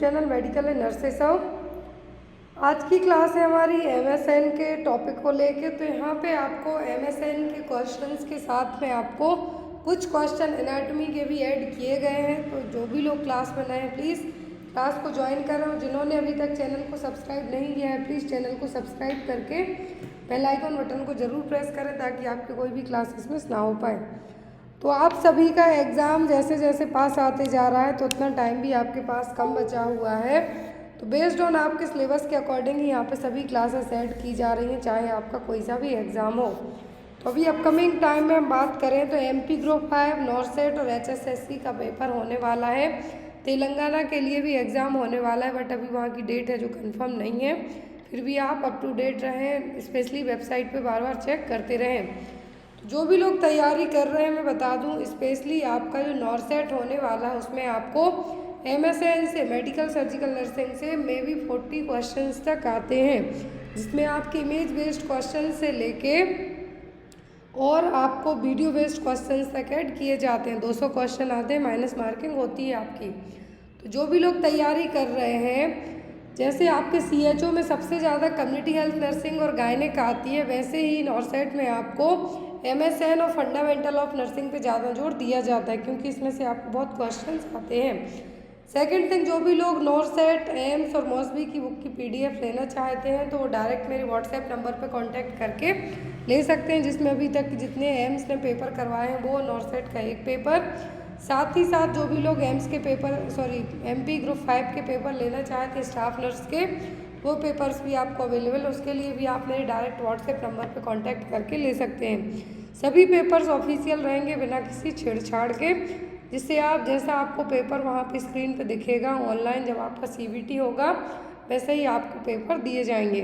Channel medical and nurses हो। आज की क्लास है हमारी MSN के टॉपिक को लेके। तो यहाँ पे आपको MSN के क्वेश्चंस के साथ में आपको कुछ क्वेश्चन एनाटॉमी के भी ऐड किए गए हैं। तो जो भी लोग क्लास में नए हैं प्लीज़ क्लास को ज्वाइन करें, और जिन्होंने अभी तक चैनल को सब्सक्राइब नहीं किया है प्लीज़ चैनल को सब्सक्राइब करके बेल आइकन बटन को ज़रूर प्रेस करें ताकि आपके कोई भी क्लासेस मिस ना हो पाए। तो आप सभी का एग्ज़ाम जैसे जैसे पास आते जा रहा है तो उतना टाइम भी आपके पास कम बचा हुआ है। तो बेस्ड ऑन आपके सिलेबस के अकॉर्डिंग ही यहाँ पे सभी क्लासेस ऐड की जा रही हैं, चाहे आपका कोई सा भी एग्ज़ाम हो। तो अभी अपकमिंग टाइम में हम बात करें तो MP ग्रुप 5 नॉर्सेट और HSSC का पेपर होने वाला है। तेलंगाना के लिए भी एग्ज़ाम होने वाला है, बट अभी वहाँ की डेट है जो कंफर्म नहीं है। फिर भी आप अप टू डेट रहें, स्पेशली वेबसाइट पे बार बार चेक करते रहें। जो भी लोग तैयारी कर रहे हैं मैं बता दूं, स्पेशली आपका जो नॉर्सेट होने वाला है उसमें आपको MSN से मेडिकल सर्जिकल नर्सिंग से मे बी 40 क्वेश्चंस तक आते हैं, जिसमें आपके इमेज बेस्ड क्वेश्चन से लेके और आपको वीडियो बेस्ड क्वेश्चंस तक ऐड किए जाते हैं। 200 क्वेश्चन आते हैं, माइनस मार्किंग होती है आपकी। तो जो भी लोग तैयारी कर रहे हैं, जैसे आपके CHO में सबसे ज़्यादा कम्युनिटी हेल्थ नर्सिंग और गायनेक आती है, वैसे ही नॉर्सेट में आपको MSN और फंडामेंटल ऑफ नर्सिंग पे ज़्यादा जोर दिया जाता है, क्योंकि इसमें से आपको बहुत क्वेश्चंस आते हैं। सेकंड थिंग, जो भी लोग नॉर्सेट एम्स और मॉसबी की बुक की PDF लेना चाहते हैं तो वो डायरेक्ट मेरे व्हाट्सएप नंबर पर कॉन्टैक्ट करके ले सकते हैं, जिसमें अभी तक जितने एम्स ने पेपर करवाए हैं वो नॉर्सेट का एक पेपर, साथ ही साथ जो भी लोग एम्स के पेपर MP ग्रुप 5 के पेपर लेना चाहते हैं स्टाफ नर्स के, वो पेपर्स भी आपको अवेलेबल, उसके लिए भी आप मेरे डायरेक्ट व्हाट्सएप नंबर पे कांटेक्ट करके ले सकते हैं। सभी पेपर्स ऑफिशियल रहेंगे बिना किसी छेड़छाड़ के, जिससे आप जैसा आपको पेपर वहाँ पे स्क्रीन पे दिखेगा ऑनलाइन जब आपका CVT होगा वैसे ही आपको पेपर दिए जाएंगे।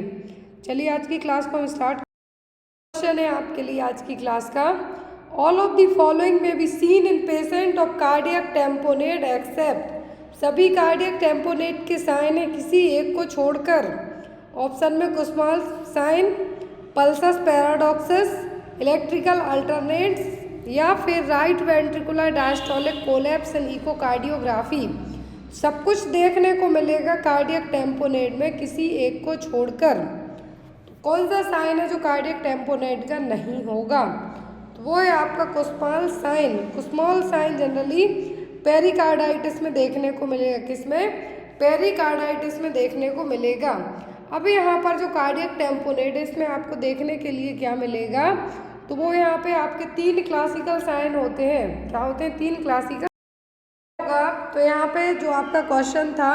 चलिए आज की क्लास को हम स्टार्ट। क्वेश्चन है आपके लिए आज की क्लास का, all of the following may be seen in patient of cardiac tamponade except, सभी कार्डियक टेम्पोनेट के साइन है किसी एक को छोड़कर। ऑप्शन में Kussmaul sign, pulsus paradoxus, electrical alternans या फिर right ventricular diastolic collapse and echocardiography. सब कुछ देखने को मिलेगा कार्डियक टेम्पोनेट में किसी एक को छोड़कर। कौन सा साइन है जो कार्डियक टेम्पोनेट का नहीं होगा? तो वो है आपका कुस्माल साइन। कुस्माल साइन जनरली पेरिकार्डाइटिस में देखने को मिलेगा, किसमें? पेरिकार्डाइटिस में देखने को मिलेगा। अब यहाँ पर जो कार्डियक टेम्पोनेट है इसमें आपको देखने के लिए क्या मिलेगा? तो वो यहाँ पे आपके 3 क्लासिकल साइन होते हैं। क्या होते हैं? 3 क्लासिकल होगा। तो यहाँ पे जो आपका क्वेश्चन था,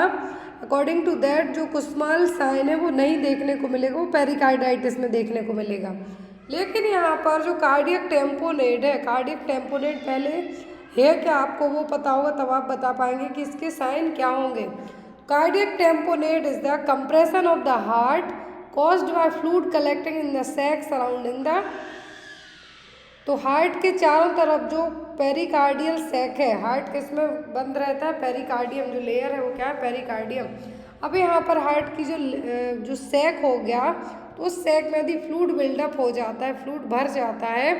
अकॉर्डिंग टू दैट जो कुस्माल साइन है वो नहीं देखने को मिलेगा, वो पेरिकार्डाइटिस में देखने को मिलेगा। लेकिन यहाँ पर जो कार्डियक टेम्पोनेट है, कार्डियक टेम्पोनेट पहले है क्या आपको वो पता होगा, तब आप बता पाएंगे कि इसके साइन क्या होंगे। Cardiac tamponade is the compression of the heart caused by fluid collecting in the sac surrounding the, तो हार्ट के चारों तरफ जो पेरिकार्डियल सैक है, हार्ट किसमें बंद रहता है? पेरिकार्डियम, जो लेयर है वो क्या है? पेरिकार्डियम। अब यहाँ पर हार्ट की जो सैक हो गया तो उस सैक में यदि फ्लूइड बिल्डअप हो जाता है, फ्लूइड भर जाता है,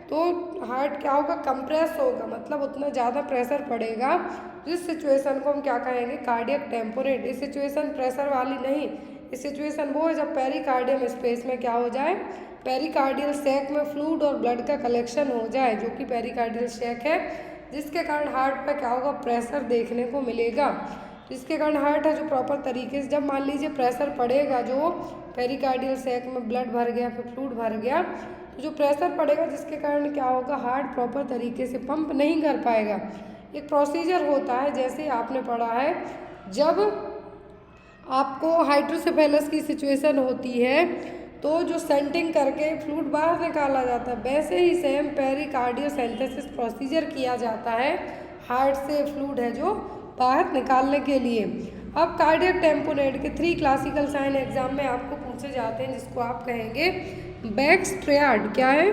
तो हार्ट क्या होगा? कंप्रेस होगा, मतलब उतना ज़्यादा प्रेशर पड़ेगा, जिस सिचुएशन को हम क्या कहेंगे? Cardiac tamponade. इस सिचुएशन प्रेशर वाली नहीं, इस सिचुएशन वो है जब पेरिकार्डियम स्पेस में क्या हो जाए? पेरिकार्डियल सैक में फ्लूइड और ब्लड का कलेक्शन हो जाए, जो कि पेरिकार्डियल सैक है, जिसके कारण हार्ट पर क्या होगा? प्रेशर देखने को मिलेगा। जिसके कारण हार्ट है जो प्रॉपर तरीके से, जब मान लीजिए प्रेशर पड़ेगा, जो पेरिकार्डियल सैक में ब्लड भर गया फिर फ्लूइड भर गया, तो जो प्रेशर पड़ेगा जिसके कारण क्या होगा? हार्ट प्रॉपर तरीके से पंप नहीं कर पाएगा। एक प्रोसीजर होता है, जैसे आपने पढ़ा है, जब आपको हाइड्रोसेफेलस की सिचुएशन होती है तो जो सेंटिंग करके फ्लूइड बाहर निकाला जाता है, वैसे ही सेम पेरिकार्डियोसेंथेसिस प्रोसीजर किया जाता है हार्ट से फ्लूइड है जो बाहर निकालने के लिए। अब कार्डियक टेम्पोनेट के 3 क्लासिकल साइन एग्जाम में आपको पूछे जाते हैं, जिसको आप कहेंगे बैक्स ट्रायड। क्या है?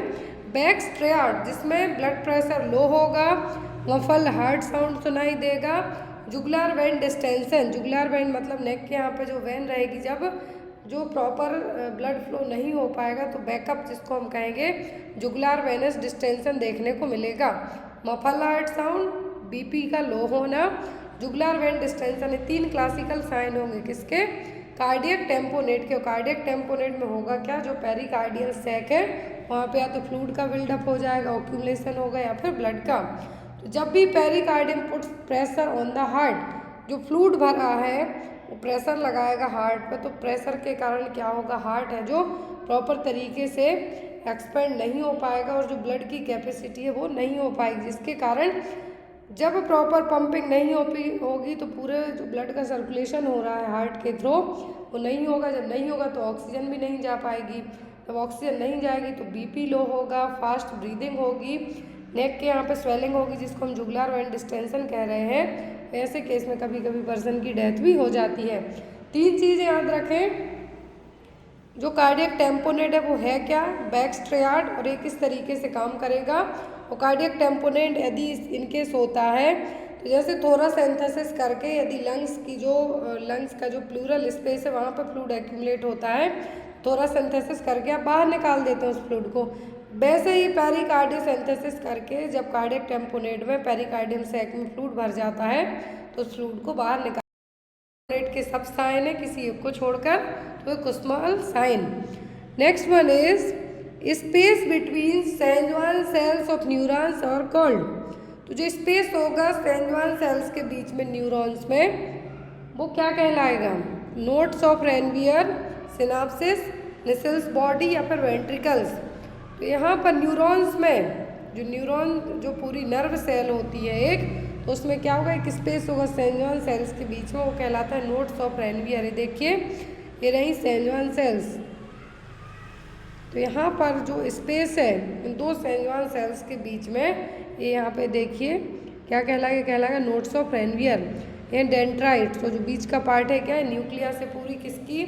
बैक्स ट्रायड, जिसमें ब्लड प्रेशर लो होगा, मफल हार्ट साउंड सुनाई देगा, jugular vein distension, jugular vein मतलब नेक के यहाँ पे जो वेन रहेगी, जब जो प्रॉपर ब्लड फ्लो नहीं हो पाएगा तो बैकअप, जिसको हम कहेंगे जुगुलर वेनस डिस्टेंशन देखने को मिलेगा। मफल हार्ट साउंड, BP का लो होना, jugular vein distension, 3 classical sign होंगे किसके, कार्डियक टेम्पोनेट के। कार्डियक टेम्पोनेट में होगा क्या, जो पेरिकार्डियल सैक है वहाँ पे या तो फ्लूइड का बिल्डअप हो जाएगा, ऑक्यूमुलेशन होगा, या फिर ब्लड का। तो जब भी pericardium puts pressure on the heart, जो फ्लूइड भरा है वो प्रेशर लगाएगा हार्ट पर, तो प्रेशर के कारण क्या होगा, हार्ट है जो प्रॉपर तरीके से एक्सपेंड नहीं हो पाएगा और जो ब्लड की कैपेसिटी है वो नहीं हो पाएगी, जिसके कारण जब प्रॉपर पंपिंग नहीं होगी तो पूरे जो ब्लड का सर्कुलेशन हो रहा है हार्ट के थ्रू वो नहीं होगा। जब नहीं होगा तो ऑक्सीजन भी नहीं जा पाएगी, जब ऑक्सीजन नहीं जाएगी तो बीपी लो होगा, फास्ट ब्रीदिंग होगी, नेक के यहाँ पे स्वेलिंग होगी जिसको हम जुगुलर वेन डिस्टेंशन कह रहे हैं। ऐसे केस में कभी कभी पर्सन की डेथ भी हो जाती है। 3 चीज़ें याद रखें, जो कार्डियक टेम्पोनेट है वो है क्या, बैकस्ट्रैट, और ये किस तरीके से काम करेगा। और कार्डियक टेम्पोनेट यदि इनकेस होता है तो जैसे थोरासेंथेसिस करके यदि लंग्स का जो प्लूरल स्पेस है वहाँ पर फ्लूइड एक्यूमुलेट होता है, थोरासेंथेसिस करके आप बाहर निकाल देते हैं उस फ्लूइड को, वैसे ही पेरिकार्डियोसेंथेसिस करके जब कार्डियक टेम्पोनेट में पेरिकार्डियम सैक में फ्लूइड भर जाता है तो उस फ्लूइड को बाहर निकाल के सब साइन है किसी एक को छोड़कर, तो Kussmaul sign. Next one is space between sequential cells of neurons are called. तो जो स्पेस होगा सेंजुअल सेल्स के बीच में न्यूरॉन्स में वो क्या कहलाएगा, nodes of Ranvier, synapses, Nissl's body या फिर वेंट्रिकल्स। तो यहाँ पर न्यूरॉन्स में जो पूरी नर्व सेल होती है एक, तो उसमें क्या होगा, एक स्पेस होगा सेंजुअल सेल्स के बीच में, वो कहलाता है नोड्स ऑफ रेनवियर। ये देखिए ये रही सेंजुअल सेल्स, तो यहाँ पर जो स्पेस है इन 2 सेंजुअल सेल्स के बीच में, ये यहाँ पे देखिए क्या कहलाएगा नोड्स ऑफ रेनवियर। ये डेंड्राइट, तो जो बीच का पार्ट है क्या है, न्यूक्लियस से पूरी किसकी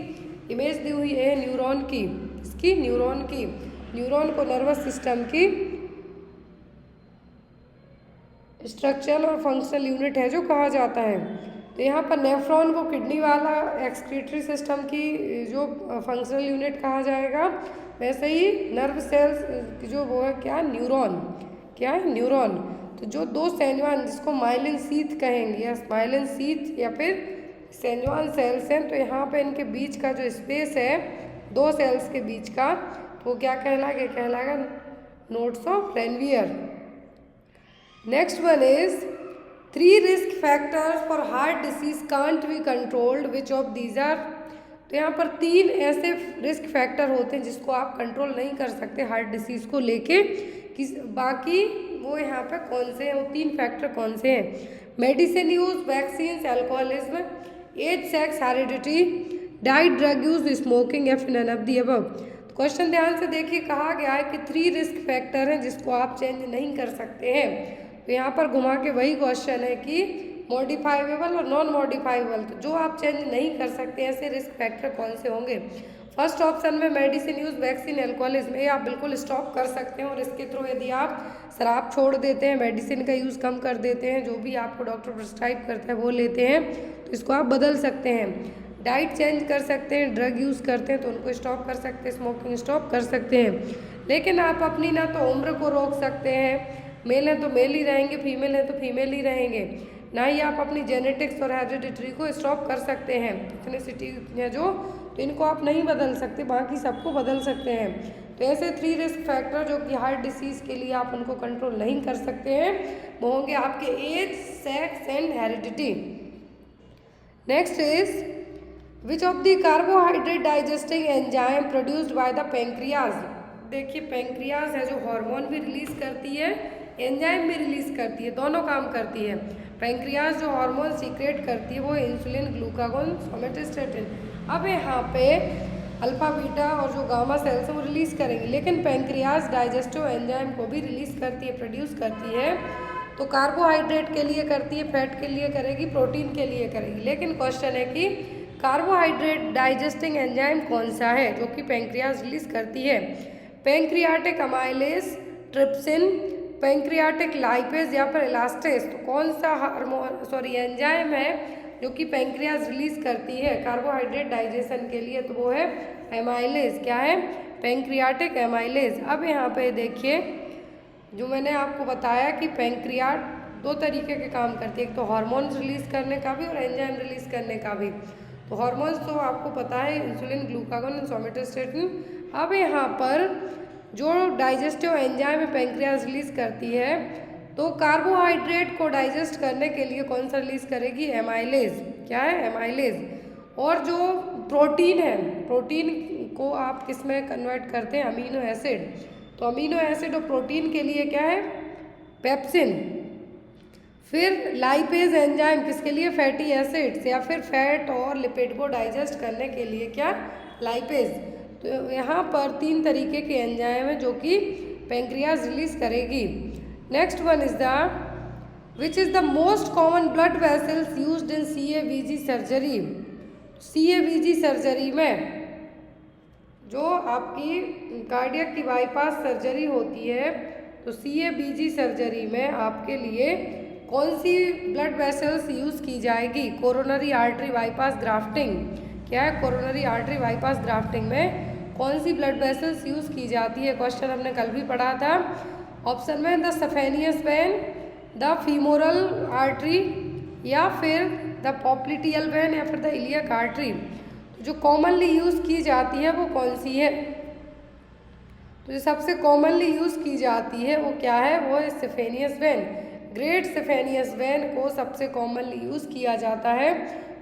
इमेज दी हुई है, न्यूरॉन की, किसकी, न्यूरॉन की। न्यूरॉन को नर्वस सिस्टम की स्ट्रक्चरल और फंक्शनल यूनिट है जो कहा जाता है। तो यहाँ पर नेफ्रॉन को किडनी वाला एक्सक्रीटरी सिस्टम की जो फंक्शनल यूनिट कहा जाएगा, वैसे ही नर्व सेल्स जो वो है क्या, न्यूरॉन, क्या है, न्यूरॉन। तो जो 2 सेंजुअल जिसको माइलिन शीथ कहेंगे, या माइलिन शीथ या फिर सेंजुअल सेल्स हैं, तो यहाँ पे इनके बीच का जो स्पेस है 2 सेल्स के बीच का, तो क्या कहलाएगा nodes of Ranvier. Next one is 3 risk factors for heart disease can't be controlled, which of these are. तो यहाँ पर 3 ऐसे रिस्क फैक्टर होते हैं जिसको आप कंट्रोल नहीं कर सकते हार्ट डिसीज को लेके, बाकी वो यहाँ पे कौन से हैं, वो 3 फैक्टर कौन से हैं, medicine use, vaccine, alcoholism, age, sex, heredity, diet, drug use, smoking या फिर none of the above. Question ध्यान से देखिए, कहा गया है कि 3 रिस्क फैक्टर हैं जिसको आप चेंज नहीं कर सकते हैं। तो यहाँ पर घुमा के वही क्वेश्चन है कि मॉडिफाइबल और नॉन मॉडिफाइबल, तो जो आप चेंज नहीं कर सकते ऐसे रिस्क फैक्टर कौन से होंगे। फर्स्ट ऑप्शन में मेडिसिन यूज, वैक्सीन, अल्कोहलिज्म, ये आप बिल्कुल स्टॉप कर सकते हैं, और इसके थ्रू यदि आप शराब छोड़ देते हैं, मेडिसिन का यूज़ कम कर देते हैं, जो भी आपको डॉक्टर प्रिस्क्राइब करता है वो लेते हैं, तो इसको आप बदल सकते हैं। डाइट चेंज कर सकते हैं, ड्रग यूज़ करते हैं तो उनको स्टॉप कर सकते हैं, स्मोकिंग स्टॉप कर सकते हैं। लेकिन आप अपनी ना तो उम्र को रोक सकते हैं, मेल हैं तो मेल ही रहेंगे, फीमेल हैं तो फीमेल ही रहेंगे, ना ही आप अपनी जेनेटिक्स और हेरिडिटरी को स्टॉप कर सकते हैं। एथनिसिटी है जो, तो इनको आप नहीं बदल सकते, बाकी सबको बदल सकते हैं। तो ऐसे 3 रिस्क फैक्टर जो कि हार्ट डिसीज़ के लिए आप उनको कंट्रोल नहीं कर सकते हैं, वो होंगे आपके age, sex and heredity. Next is which of the carbohydrate digesting enzyme produced by the pancreas. देखिए पेंक्रियाज है जो हार्मोन भी रिलीज करती है, एंजाइम भी रिलीज करती है, दोनों काम करती है। पेंक्रियाज जो हार्मोन सीक्रेट करती है वो इंसुलिन, ग्लूकागोन, सोमेटोस्टेटिन। अब यहाँ पे अल्फा, बीटा और जो गामा सेल्स है वो रिलीज करेंगे, लेकिन पेंक्रियाज डाइजेस्टिव एंजाइम को भी रिलीज करती है, प्रोड्यूस करती है। तो कार्बोहाइड्रेट के लिए करती है, फैट के लिए करेगी, प्रोटीन के लिए करेगी। लेकिन क्वेश्चन है कि कार्बोहाइड्रेट डाइजेस्टिंग एंजाइम कौन सा है जो कि पेंक्रियाज रिलीज करती है। Pancreatic amylase, trypsin, pancreatic lipase या फिर इलास्टेज। तो कौन सा एंजाइम है जो कि पेंक्रियाज रिलीज करती है कार्बोहाइड्रेट डाइजेशन के लिए, तो वो है एमाइलेज। क्या है, पेंक्रियाटिक एमाइलेज। अब यहाँ पे देखिए जो मैंने आपको बताया कि पेंक्रियाट दो तरीके के काम करती है, एक तो हार्मोन्स रिलीज करने का भी और एंजाइम रिलीज करने का भी। तो हार्मोन्स तो आपको पता है, इंसुलिन, ग्लूकागोन एंड सोमेटोस्टेटिन। अब यहाँ पर जो डाइजेस्टिव एंजाइम है पेंक्रियाज रिलीज करती है, तो कार्बोहाइड्रेट को डाइजेस्ट करने के लिए कौन सा रिलीज करेगी? एमाइलेज। क्या है? एमाइलेज। और जो प्रोटीन है, प्रोटीन को आप किस में कन्वर्ट करते हैं? Amino acid. तो अमीनो एसिड और प्रोटीन के लिए क्या है? पेप्सिन। फिर लाइपेज एंजाइम किसके लिए? फैटी एसिड्स या फिर फैट और लिपिड को डाइजेस्ट करने के लिए क्या? लाइपेज। तो यहाँ पर 3 तरीके के एंजाइम है जो कि पेंक्रियाज रिलीज करेगी। Next one is the which is the most common blood vessels used in CABG surgery. CABG surgery में जो आपकी कार्डियक की बाईपास सर्जरी होती है, तो CABG सर्जरी में आपके लिए कौन सी ब्लड वेसल्स यूज़ की जाएगी? Coronary artery bypass grafting. क्या है? कोरोनरी आर्टरी बाईपास ग्राफ्टिंग में कौन सी ब्लड वेसल्स यूज़ की जाती है? क्वेश्चन हमने कल भी पढ़ा था। ऑप्शन में the saphenous vein, the femoral artery, या फिर द पॉप्लिटियल वेन, या फिर द इलियक आर्टरी। जो कॉमनली यूज़ की जाती है वो कौन सी है? तो जो सबसे कॉमनली यूज़ की जाती है वो क्या है? वो है सफेनियस वेन। ग्रेट सफेनियस वेन को सबसे कॉमनली यूज़ किया जाता है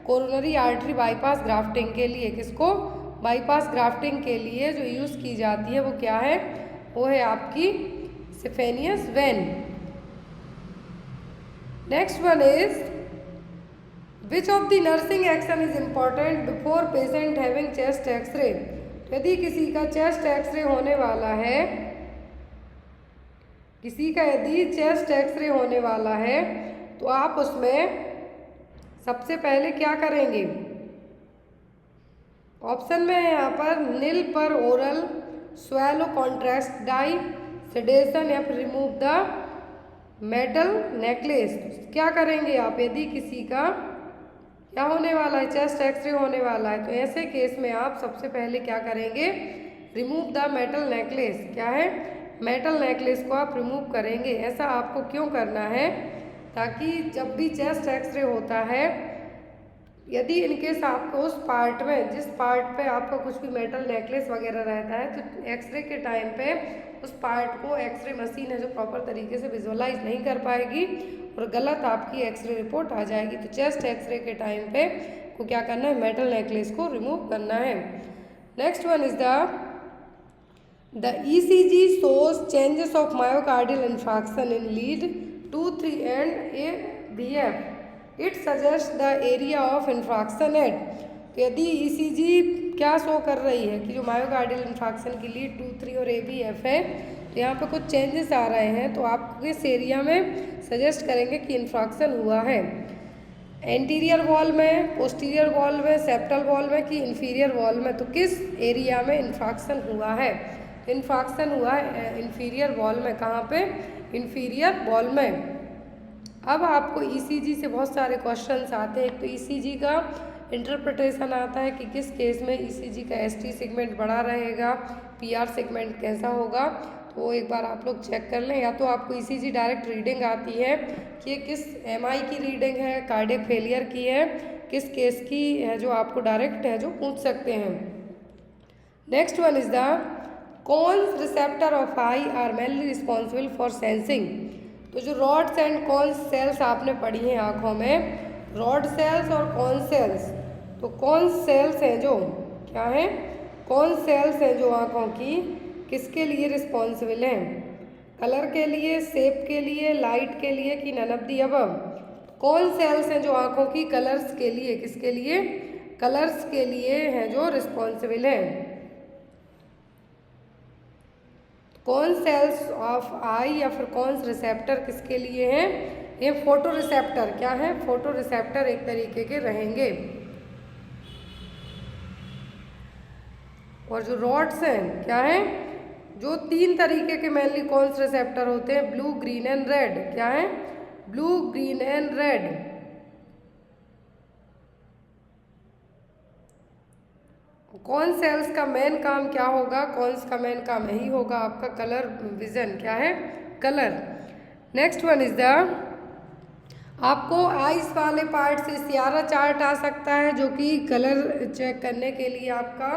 कोरोनरी आर्टरी बाईपास ग्राफ्टिंग के लिए। किसको? बाईपास ग्राफ्टिंग के लिए जो यूज़ की जाती है वो क्या है? वो है आपकी saphenous vein. Next one is which of the nursing action is important before patient having chest X ray. यदि किसी का चेस्ट एक्सरे होने वाला है, किसी का यदि चेस्ट एक्सरे होने वाला है, तो आप उसमें सबसे पहले क्या करेंगे? ऑप्शन में है यहाँ पर nil per oral, swallow contrast dye, sedation, या फिर रिमूव द मेटल नेकलेस। क्या करेंगे आप? यदि किसी का क्या होने वाला है? चेस्ट एक्सरे होने वाला है, तो ऐसे केस में आप सबसे पहले क्या करेंगे? Remove the metal necklace. क्या है? मेटल नेकलेस को आप रिमूव करेंगे। ऐसा आपको क्यों करना है? ताकि जब भी चेस्ट एक्सरे होता है, यदि इनकेस आपको उस पार्ट में, जिस पार्ट पे आपका कुछ भी मेटल नेकलेस वगैरह रहता है, तो एक्सरे के टाइम पे उस पार्ट को एक्सरे मशीन है जो प्रॉपर तरीके से विजुअलाइज नहीं कर पाएगी और गलत आपकी एक्सरे रिपोर्ट आ जाएगी। तो चेस्ट एक्सरे के टाइम पे को क्या करना है? मेटल नेकलेस को रिमूव करना है। Next one is the ECG shows changes of myocardial infarction in lead 2, 3 and AVF. It suggests the area of infarction at। तो यदि ECG क्या शो कर रही है कि जो मायोकार्डियल इन्फाक्शन की लीड 2, 3 और AVF है, तो यहाँ पे कुछ चेंजेस आ रहे हैं, तो आपको इस एरिया में सजेस्ट करेंगे कि इन्फाक्शन हुआ है। एंटीरियर वॉल में, पोस्टीरियर वॉल में, सेप्टल वॉल में कि इंफीरियर वॉल में, तो किस एरिया में इन्फाक्शन हुआ है? इन्फाक्शन हुआ है इंफीरियर वॉल में। कहाँ पे? इंफीरियर वॉल में। अब आपको ECG से बहुत सारे क्वेश्चंस आते हैं। एक तो ECG का इंटरप्रिटेशन आता है कि किस केस में ECG का ST सेगमेंट बड़ा रहेगा, PR सेगमेंट कैसा होगा, तो वो एक बार आप लोग चेक कर लें। या तो आपको ECG डायरेक्ट रीडिंग आती है कि किस MI की रीडिंग है, कार्डियक फेलियर की है, किस केस की है, जो आपको डायरेक्ट है जो पूछ सकते हैं। Next one is the cons receptor of I R mainly responsible for sensing. तो जो रॉड्स एंड कॉन्स सेल्स आपने पढ़ी हैं आँखों में, रॉड सेल्स और कॉन सेल्स। तो कॉन सेल्स हैं जो क्या है? कॉन सेल्स हैं जो आँखों की किसके लिए रिस्पॉन्सिबल हैं? कलर के लिए, शेप के लिए, लाइट के लिए कि नन ऑफ द अबव। कौन सेल्स हैं जो आँखों की कलर्स के लिए, किसके लिए? कलर्स के लिए हैं जो रिस्पॉन्सिबल हैं। कौन सेल्स ऑफ आई या फिर कौन रिसेप्टर किसके लिए हैं? ये फोटो रिसेप्टर। क्या है? फोटो रिसेप्टर एक तरीके के रहेंगे। और जो रॉड्स हैं क्या है? जो 3 तरीके के मेनली कौन से रिसेप्टर होते हैं? Blue, green and red. क्या है? Blue, green and red. Cone cells का मेन काम क्या होगा? कौन का मेन काम यही होगा आपका कलर विजन। क्या है? Colour. Next one is the आपको आइस वाले पार्ट से सियारा चार्ट आ सकता है, जो कि कलर चेक करने के लिए, आपका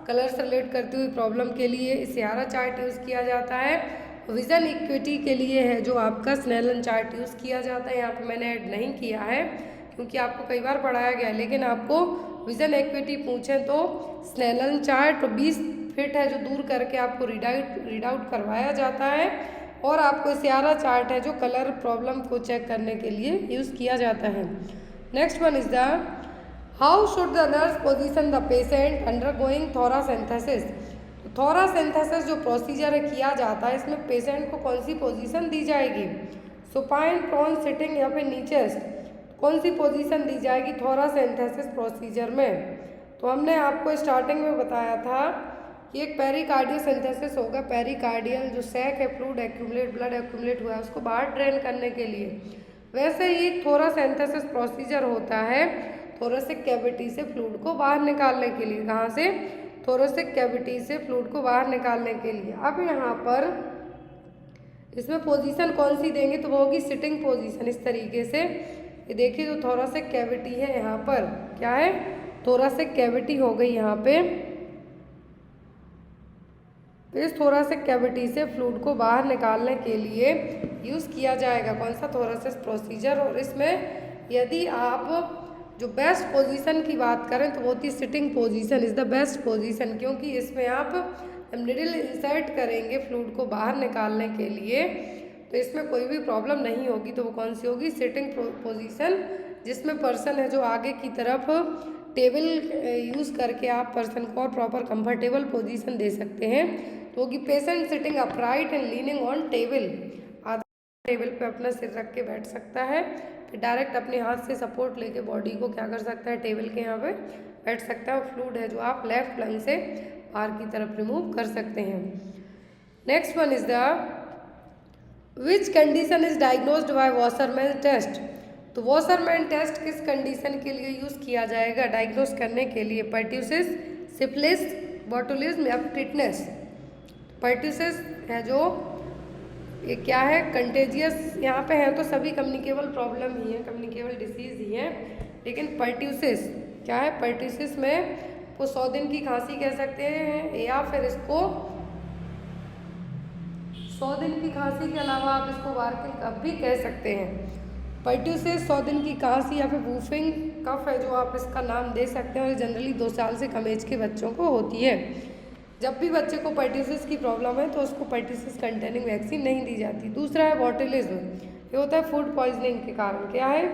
कलर से रिलेट करती हुई प्रॉब्लम के लिए सियारा चार्ट यूज़ किया जाता है। विज़न इक्विटी के लिए है जो आपका स्नेलन चार्ट यूज़ किया जाता है। यहाँ पे मैंने ऐड नहीं किया है क्योंकि आपको कई बार पढ़ाया गया है, लेकिन आपको विज़न इक्विटी पूछें तो स्नेलन चार्ट 20 फीट है जो दूर करके आपको रीड आउट करवाया जाता है, और आपको सियारा चार्ट है जो कलर प्रॉब्लम को चेक करने के लिए यूज़ किया जाता है। Next one is the how should the nurse position the patient undergoing thoracentesis. Thoracentesis जो प्रोसीजर किया जाता है, इसमें पेशेंट को कौन सी पोजीशन दी जाएगी? सुपाइन, प्रोन, सिटिंग या फिर नीचेस्ट, कौन सी पोजीशन दी जाएगी थोरासेंथेसिस प्रोसीजर में? तो हमने आपको स्टार्टिंग में बताया था कि एक पेरिकार्डियल सिंथेसिस होगा। पेरिकार्डियल जो सैक है, फ्लूइड एक्यूमुलेट, ब्लड एक्यूमुलेट हुआ है, उसको बाहर ड्रेन करने के लिए। वैसे ही थोरासेंथेसिस प्रोसीजर होता है थोरेसिक कैविटी से फ्लूइड को बाहर निकालने के लिए। कहाँ से? थोरेसिक कैविटी से फ्लूइड को बाहर निकालने के लिए। अब यहाँ पर इसमें पोजीशन कौन सी देंगे? तो वो होगी सिटिंग पोजीशन। इस तरीके से ये देखिए, जो थोरेसिक कैविटी है यहाँ पर क्या है? थोरेसिक कैविटी हो गई यहाँ पे। तो इस थोरेसिक कैविटी से फ्लूइड को बाहर निकालने के लिए यूज़ किया जाएगा कौन सा? Thoracic procedure. और इसमें यदि आप जो बेस्ट पोजीशन की बात करें तो वो थी sitting position is the best position, क्योंकि इसमें आप निडल इंसर्ट करेंगे फ्लूइड को बाहर निकालने के लिए तो इसमें कोई भी प्रॉब्लम नहीं होगी। तो वो कौन सी होगी? सिटिंग पोजीशन, जिसमें पर्सन है जो आगे की तरफ टेबल यूज़ करके आप पर्सन को और प्रॉपर कंफर्टेबल पोजीशन दे सकते हैं। तो होगी patient sitting upright and leaning on table. आधा टेबल पे अपना सिर रख के बैठ सकता है, फिर डायरेक्ट अपने हाथ से सपोर्ट लेके बॉडी को क्या कर सकता है? टेबल के यहाँ पे बैठ सकता है। और फ्लूइड है जो आप लेफ्ट लंग से बाहर की तरफ रिमूव कर सकते हैं। Next one is the which condition is diagnosed by Wassermann test. तो वॉशरमैन टेस्ट किस कंडीशन के लिए यूज़ किया जाएगा डायग्नोज करने के लिए? पर्ट्यूसिस, सिफिलिस, बोटुलिज्म या टिटनेस। पर्ट्यूसिस है जो ये क्या है? कंटेजियस यहाँ पे है तो सभी कम्युनिकेबल प्रॉब्लम ही है, कम्युनिकेबल डिसीज ही है। लेकिन पर्ट्यूसिस क्या है? पर्ट्यूसिस में को 100 दिन की खांसी कह सकते हैं, या फिर इसको 100 दिन की खांसी के अलावा आप इसको वार्किंग कफ भी कह सकते हैं। पर्ट्यूसिस 100 दिन की खांसी या फिर वूफिंग कफ है जो आप इसका नाम दे सकते हैं, और जनरली 2 साल से कम एज के बच्चों को होती है। जब भी बच्चे को पर्ट्यूसिस की प्रॉब्लम है तो उसको पर्ट्यूसिस कंटेनिंग वैक्सीन नहीं दी जाती। दूसरा है बोटुलिज्म, ये होता है फूड पॉइजनिंग के कारण। क्या है?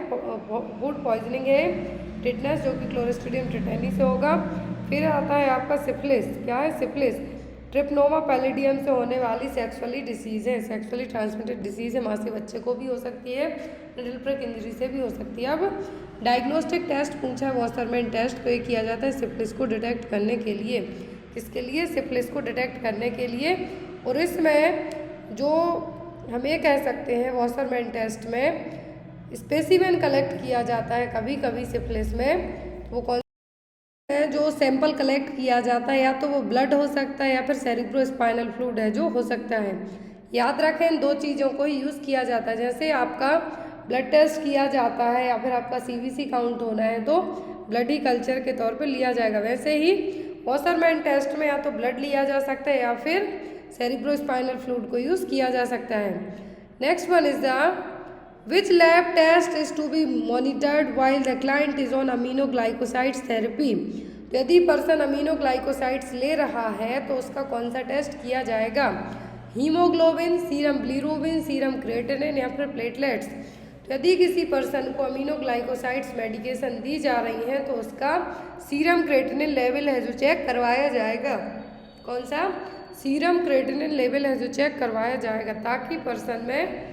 फूड पॉइजनिंग है। टिटनेस जो कि क्लोस्ट्रीडियम टिटेनी से होगा। फिर आता है आपका सिफिलिस। क्या है? सिफिलिस ट्रिपनोमा पैलिडियम से होने वाली सेक्सुअली डिसीज़ है, सेक्सुअली ट्रांसमिटेड डिसीज़ है। माँ से बच्चे को भी हो सकती है, निडल प्रिक इंजरी से भी हो सकती है। अब डायग्नोस्टिक टेस्ट पूछा है वॉशरमैन टेस्ट, तो ये किया जाता है सिफिलिस को डिटेक्ट करने के लिए। किसके लिए? सिफिलिस को डिटेक्ट करने के लिए। और इसमें जो हम ये कह सकते हैं वॉशरमैन टेस्ट में स्पेसिमेन कलेक्ट किया जाता है कभी कभी सिफिलिस में। वो कौन है जो सैंपल कलेक्ट किया जाता है? या तो वो ब्लड हो सकता है या फिर सेरिब्रोस्पाइनल फ्लूइड है जो हो सकता है। याद रखें इन 2 चीज़ों को यूज़ किया जाता है। जैसे आपका ब्लड टेस्ट किया जाता है या फिर आपका CBC काउंट होना है तो ब्लड ही कल्चर के तौर पे लिया जाएगा। वैसे ही वॉशरमैन टेस्ट में या तो ब्लड लिया जा सकता है या फिर सेरिब्रोस्पाइनल फ्लूइड को यूज़ किया जा सकता है। Next one is the which lab test is to be monitored while the client is on aminoglycosides therapy. तो यदि पर्सन अमीनोग्लाइकोसाइड्स ले रहा है तो उसका कौन सा टेस्ट किया जाएगा? Haemoglobin, serum bilirubin, serum creatinine या फिर प्लेटलेट्स। तो यदि किसी पर्सन को अमीनोग्लाइकोसाइड्स मेडिकेशन दी जा रही है तो उसका सीरम क्रिएटिनिन लेवल है जो चेक करवाया जाएगा। कौन सा? सीरम क्रिएटिनिन लेवल है जो चेक करवाया जाएगा, ताकि पर्सन में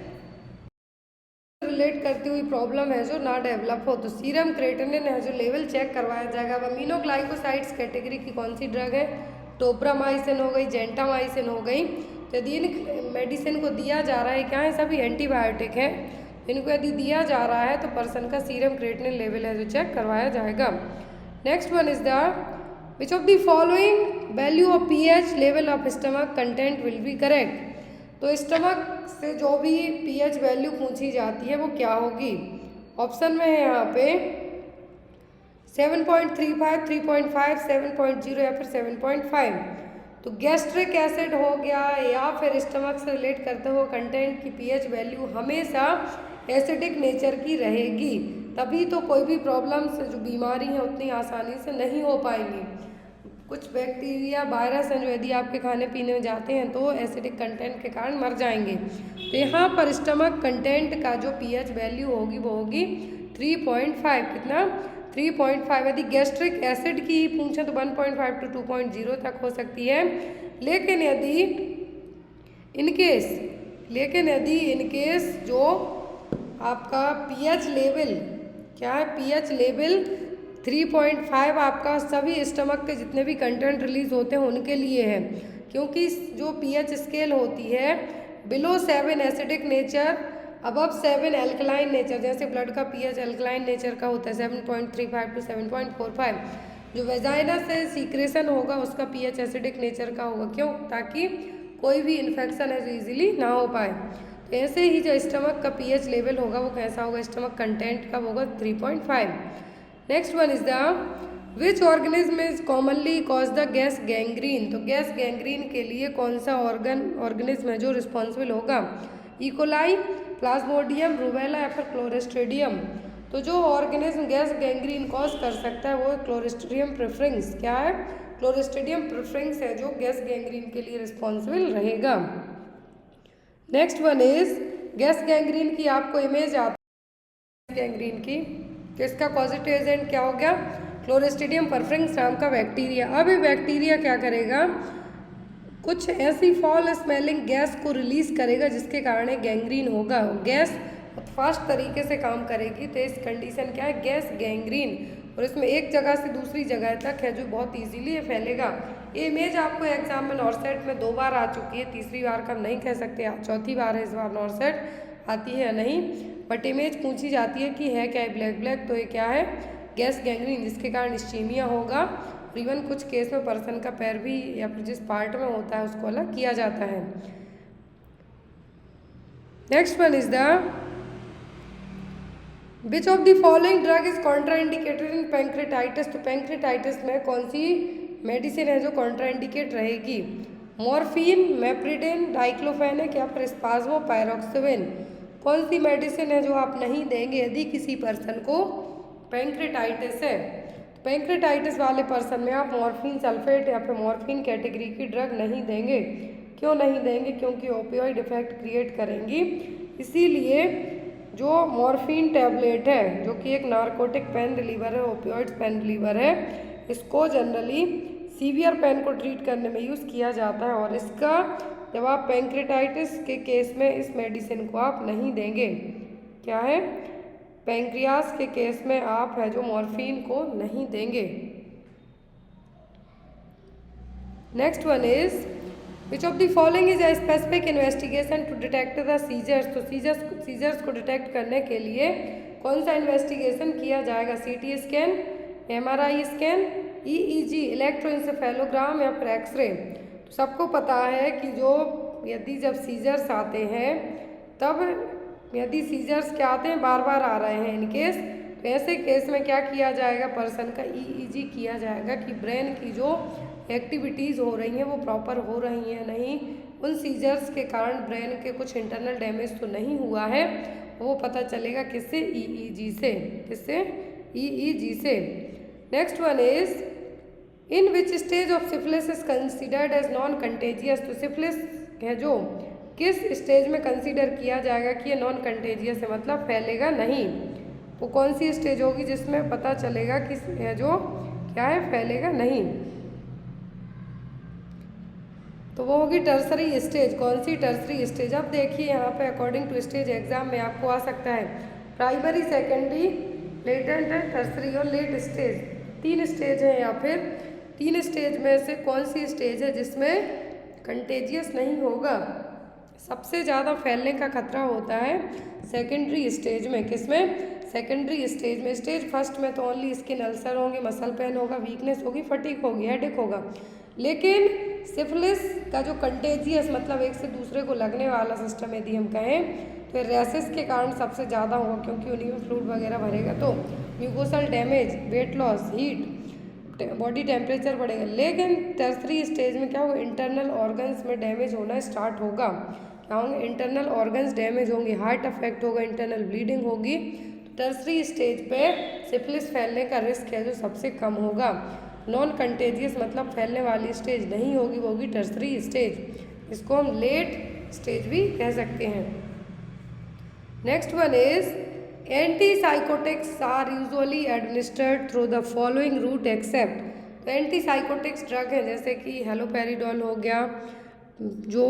रिलेट करती हुई प्रॉब्लम है जो ना डेवलप हो। तो सीरम क्रिएटिनिन है जो लेवल चेक करवाया जाएगा। अब अमीनोग्लाइकोसाइड्स कैटेगरी की कौन सी ड्रग है? टोब्रामाइसिन हो गई, जेंटामाइसिन हो गई। तो यदि इन मेडिसिन को दिया जा रहा है, क्या है? सभी एंटीबायोटिक है। इनको यदि दिया जा रहा है तो पर्सन का सीरम क्रिएटिनिन लेवल है जो चेक करवाया जाएगा। Next one is the which of the following value of pH level of stomach content will be correct. तो स्टमक से जो भी pH वैल्यू पूछी जाती है वो क्या होगी? ऑप्शन में है यहाँ पे 7.35, 3.5, 7.0 या फिर 7.5। तो गैस्ट्रिक एसिड हो गया या फिर स्टमक से रिलेट करते हुए कंटेंट की पीएच वैल्यू हमेशा एसिडिक नेचर की रहेगी, तभी तो कोई भी प्रॉब्लम्स जो बीमारी है उतनी आसानी से नहीं हो पाएंगी। कुछ बैक्टीरिया वायरस हैं जो यदि आपके खाने पीने में जाते हैं तो एसिडिक कंटेंट के कारण मर जाएंगे। तो यहाँ पर स्टमक कंटेंट का जो पीएच वैल्यू होगी वो होगी 3.5। कितना? 3.5। यदि गैस्ट्रिक एसिड की पूछे तो 1.5 to 2.0 तक हो सकती है। लेकिन यदि इनकेस जो आपका पीएच लेवल क्या है, पीएच लेवल 3.5 आपका सभी स्टमक के जितने भी कंटेंट रिलीज होते हैं उनके लिए है, क्योंकि जो पीएच स्केल होती है below 7 acidic nature, above 7 alkaline nature. जैसे ब्लड का पीएच एल्कलाइन नेचर का होता है 7.35 to 7.45। जो वेजाइना से सीक्रेशन होगा उसका पीएच एसिडिक नेचर का होगा। क्यों? ताकि कोई भी इन्फेक्शन है जो इजीली ना हो पाए। तो ऐसे ही जो स्टमक का पीएच लेवल होगा वो कैसा होगा, स्टमक कंटेंट का होगा 3.5। Next one is the which organism is commonly cause the gas gangrene. तो गैस गैंग्रीन के लिए कौन सा ऑर्गेनिज्म है जो रिस्पॉन्सिबल होगा, इकोलाई, प्लाज्मोडियम, रूबेला या फिर क्लोस्ट्रीडियम। तो जो ऑर्गेनिज्म गैस गैंग्रीन कॉज कर सकता है वो क्लोस्ट्रीडियम प्रेफरेंस क्या है, क्लोस्ट्रीडियम प्रेफरेंस है जो गैस गैंग्रीन के लिए रिस्पॉन्सिबल रहेगा। Next one is gas gangrene की आपको इमेज आती है गैंग्रीन की, किसका पॉजिटिव एजेंट क्या हो गया, क्लोस्ट्रीडियम परफ्रेंस नाम का बैक्टीरिया। अब ये बैक्टीरिया क्या करेगा, कुछ ऐसी फॉल स्मेलिंग गैस को रिलीज करेगा जिसके कारण गैंग्रीन होगा। गैस फास्ट तरीके से काम करेगी तो इस कंडीशन क्या है, गैस गैंग्रीन। और इसमें एक जगह से दूसरी जगह तक है जो बहुत इजीली फैलेगा। ये इमेज आपको एग्जाम में नॉर्सेट में 2 बार आ चुकी है, तीसरी बार का हम नहीं कह सकते, चौथी बार है इस बार नॉर्सेट आती है या नहीं, बट इमेज पूछी जाती है कि है क्या है ब्लैक ब्लैक। तो ये क्या है, गैस गैंग्रीन, जिसके कारण इस्चीमिया होगा। और इवन कुछ केस में पर्सन का पैर भी या फिर जिस पार्ट में होता है उसको अलग किया जाता है। Next one is the which of the following drug is contraindicated in pancreatitis. तो पैंक्रेटाइटिस में कौन सी मेडिसिन है जो कॉन्ट्राइंडिकेट रहेगी, मॉर्फिन, मेप्रिडिन, डाइक्लोफेनेक या फिर स्पाज्मोपायरोक्सिन। कौन सी मेडिसिन है जो आप नहीं देंगे यदि किसी पर्सन को पैंक्रेटाइटिस है। पैंक्रेटाइटिस वाले पर्सन में आप मॉर्फिन सल्फेट या फिर मॉर्फिन कैटेगरी की ड्रग नहीं देंगे। क्यों नहीं देंगे, क्योंकि ओपियोइड इफेक्ट क्रिएट करेंगी। इसीलिए जो मॉर्फिन टैबलेट है जो कि एक नार्कोटिक पेन रिलीवर है, ओपियोइड पेन रिलीवर है, इसको जनरली सीवियर पेन को ट्रीट करने में यूज़ किया जाता है। और इसका जब आप पैंक्रेटाइटिस के केस में इस मेडिसिन को आप नहीं देंगे, क्या है, पैंक्रियास के केस में आप है जो मॉर्फिन को नहीं देंगे। Next one is which of the following is a specific investigation to detect the seizures. तो सीजर्स को डिटेक्ट करने के लिए कौन सा इन्वेस्टिगेशन किया जाएगा, CT scan, MRI scan, EEG, electroencephalogram या फिर एक्सरे। तो सबको पता है कि जो यदि जब सीजर्स आते हैं तब यदि सीजर्स क्या आते हैं, बार बार आ रहे हैं इन केस, तो ऐसे केस में क्या किया जाएगा, पर्सन का ईईजी किया जाएगा कि ब्रेन की जो एक्टिविटीज़ हो रही हैं वो प्रॉपर हो रही हैं नहीं, उन सीजर्स के कारण ब्रेन के कुछ इंटरनल डैमेज तो नहीं हुआ है, वो पता चलेगा किससे, ईईजी से। किससे, ईईजी से। Next one is in which stage of syphilis is considered as non contagious. तो सिफिलिस है जो किस स्टेज में कंसीडर किया जाएगा कि ये नॉन कंटेजियस है, मतलब फैलेगा नहीं। वो कौन सी स्टेज होगी जिसमें पता चलेगा कि है जो क्या है, फैलेगा नहीं। तो वो होगी टर्सरी स्टेज। कौन सी, टर्सरी स्टेज। अब देखिए यहाँ पे अकॉर्डिंग टू स्टेज एग्जाम में आपको आ सकता है प्राइमरी, सेकेंडरी, लेटेंट, टर्सरी और लेट स्टेज। 3 स्टेज है या फिर 3 स्टेज में से कौन सी स्टेज है जिसमें कंटेजियस नहीं होगा। सबसे ज़्यादा फैलने का खतरा होता है सेकेंडरी स्टेज में। किसमें, सेकेंडरी स्टेज में। स्टेज फर्स्ट में तो ओनली स्किन अल्सर होंगे, मसल पेन होगा, वीकनेस होगी, फटीग होगी, हेडेक होगा। लेकिन सिफिलिस का जो कंटेजियस मतलब एक से दूसरे को लगने वाला सिस्टम यदि हम कहें तो रेसिस के कारण सबसे ज़्यादा होगा, क्योंकि उन्हीं में फ्लूइड वगैरह भरेगा। तो mucosal damage, weight loss, heat, body temperature बढ़ेगा। लेकिन टर्सरी स्टेज में क्या होगा, इंटरनल ऑर्गन्स में डैमेज होना स्टार्ट होगा। क्या होंगे, इंटरनल ऑर्गन्स डैमेज होंगे, हार्ट अफेक्ट होगा, इंटरनल ब्लीडिंग होगी। टर्सरी स्टेज पे सिफिलिस फैलने का रिस्क है जो सबसे कम होगा। नॉन कंटेजियस मतलब फैलने वाली स्टेज नहीं होगी, वो होगी टर्सरी स्टेज। इसको हम लेट स्टेज भी कह सकते हैं। Next one is antipsychotics are usually administered through the following route except. तो एंटीसाइकोटिक्स ड्रग है जैसे कि हेलोपेरिडोल हो गया, जो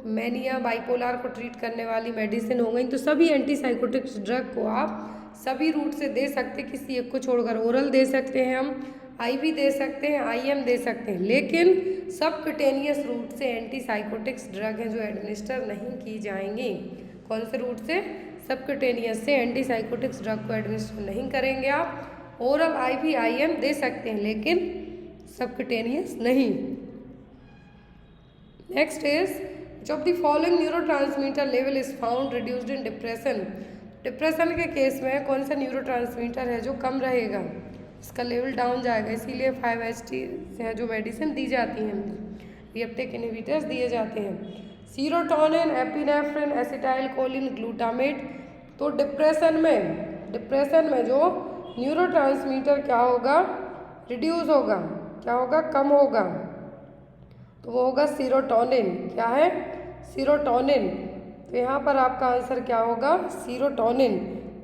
मैनिया बाइपोलर को ट्रीट करने वाली मेडिसिन हो गई। तो सभी एंटीसाइकोटिक्स ड्रग को आप सभी रूट से दे सकते हैं, किसी एक को छोड़कर। ओरल दे सकते हैं हम, आईवी दे सकते हैं, आईएम दे सकते हैं। लेकिन सब क्यूटेनियस रूट से एंटीसाइकोटिक्स ड्रग हैं जो एडमिनिस्टर नहीं की जाएंगी। कौन से रूट से? सब क्यूटेनियस से एंटीसाइकोटिक्स ड्रग को एडमिनिस्टर नहीं करेंगे आप। ओरल, आईवी, आईएम दे सकते हैं लेकिन सब क्यूटेनियस नहीं। Next is which of the following neurotransmitter level is found reduced in depression। Depression के केस में कौन सा न्यूरोट्रांसमीटर है जो कम रहेगा, इसका लेवल डाउन जाएगा, इसीलिए 5-HT है जो मेडिसिन दी जाती हैं, रीअपटेक इनहिबिटर्स दिए जाते हैं। Serotonin, epinephrine, acetyl choline, glutamate. तो डिप्रेशन में जो न्यूरोट्रांसमीटर क्या होगा, रिड्यूस होगा, क्या होगा, कम होगा, तो वो होगा सीरोटोनिन। क्या है? सीरोटोनिन। तो यहाँ पर आपका आंसर क्या होगा, सीरोटोनिन।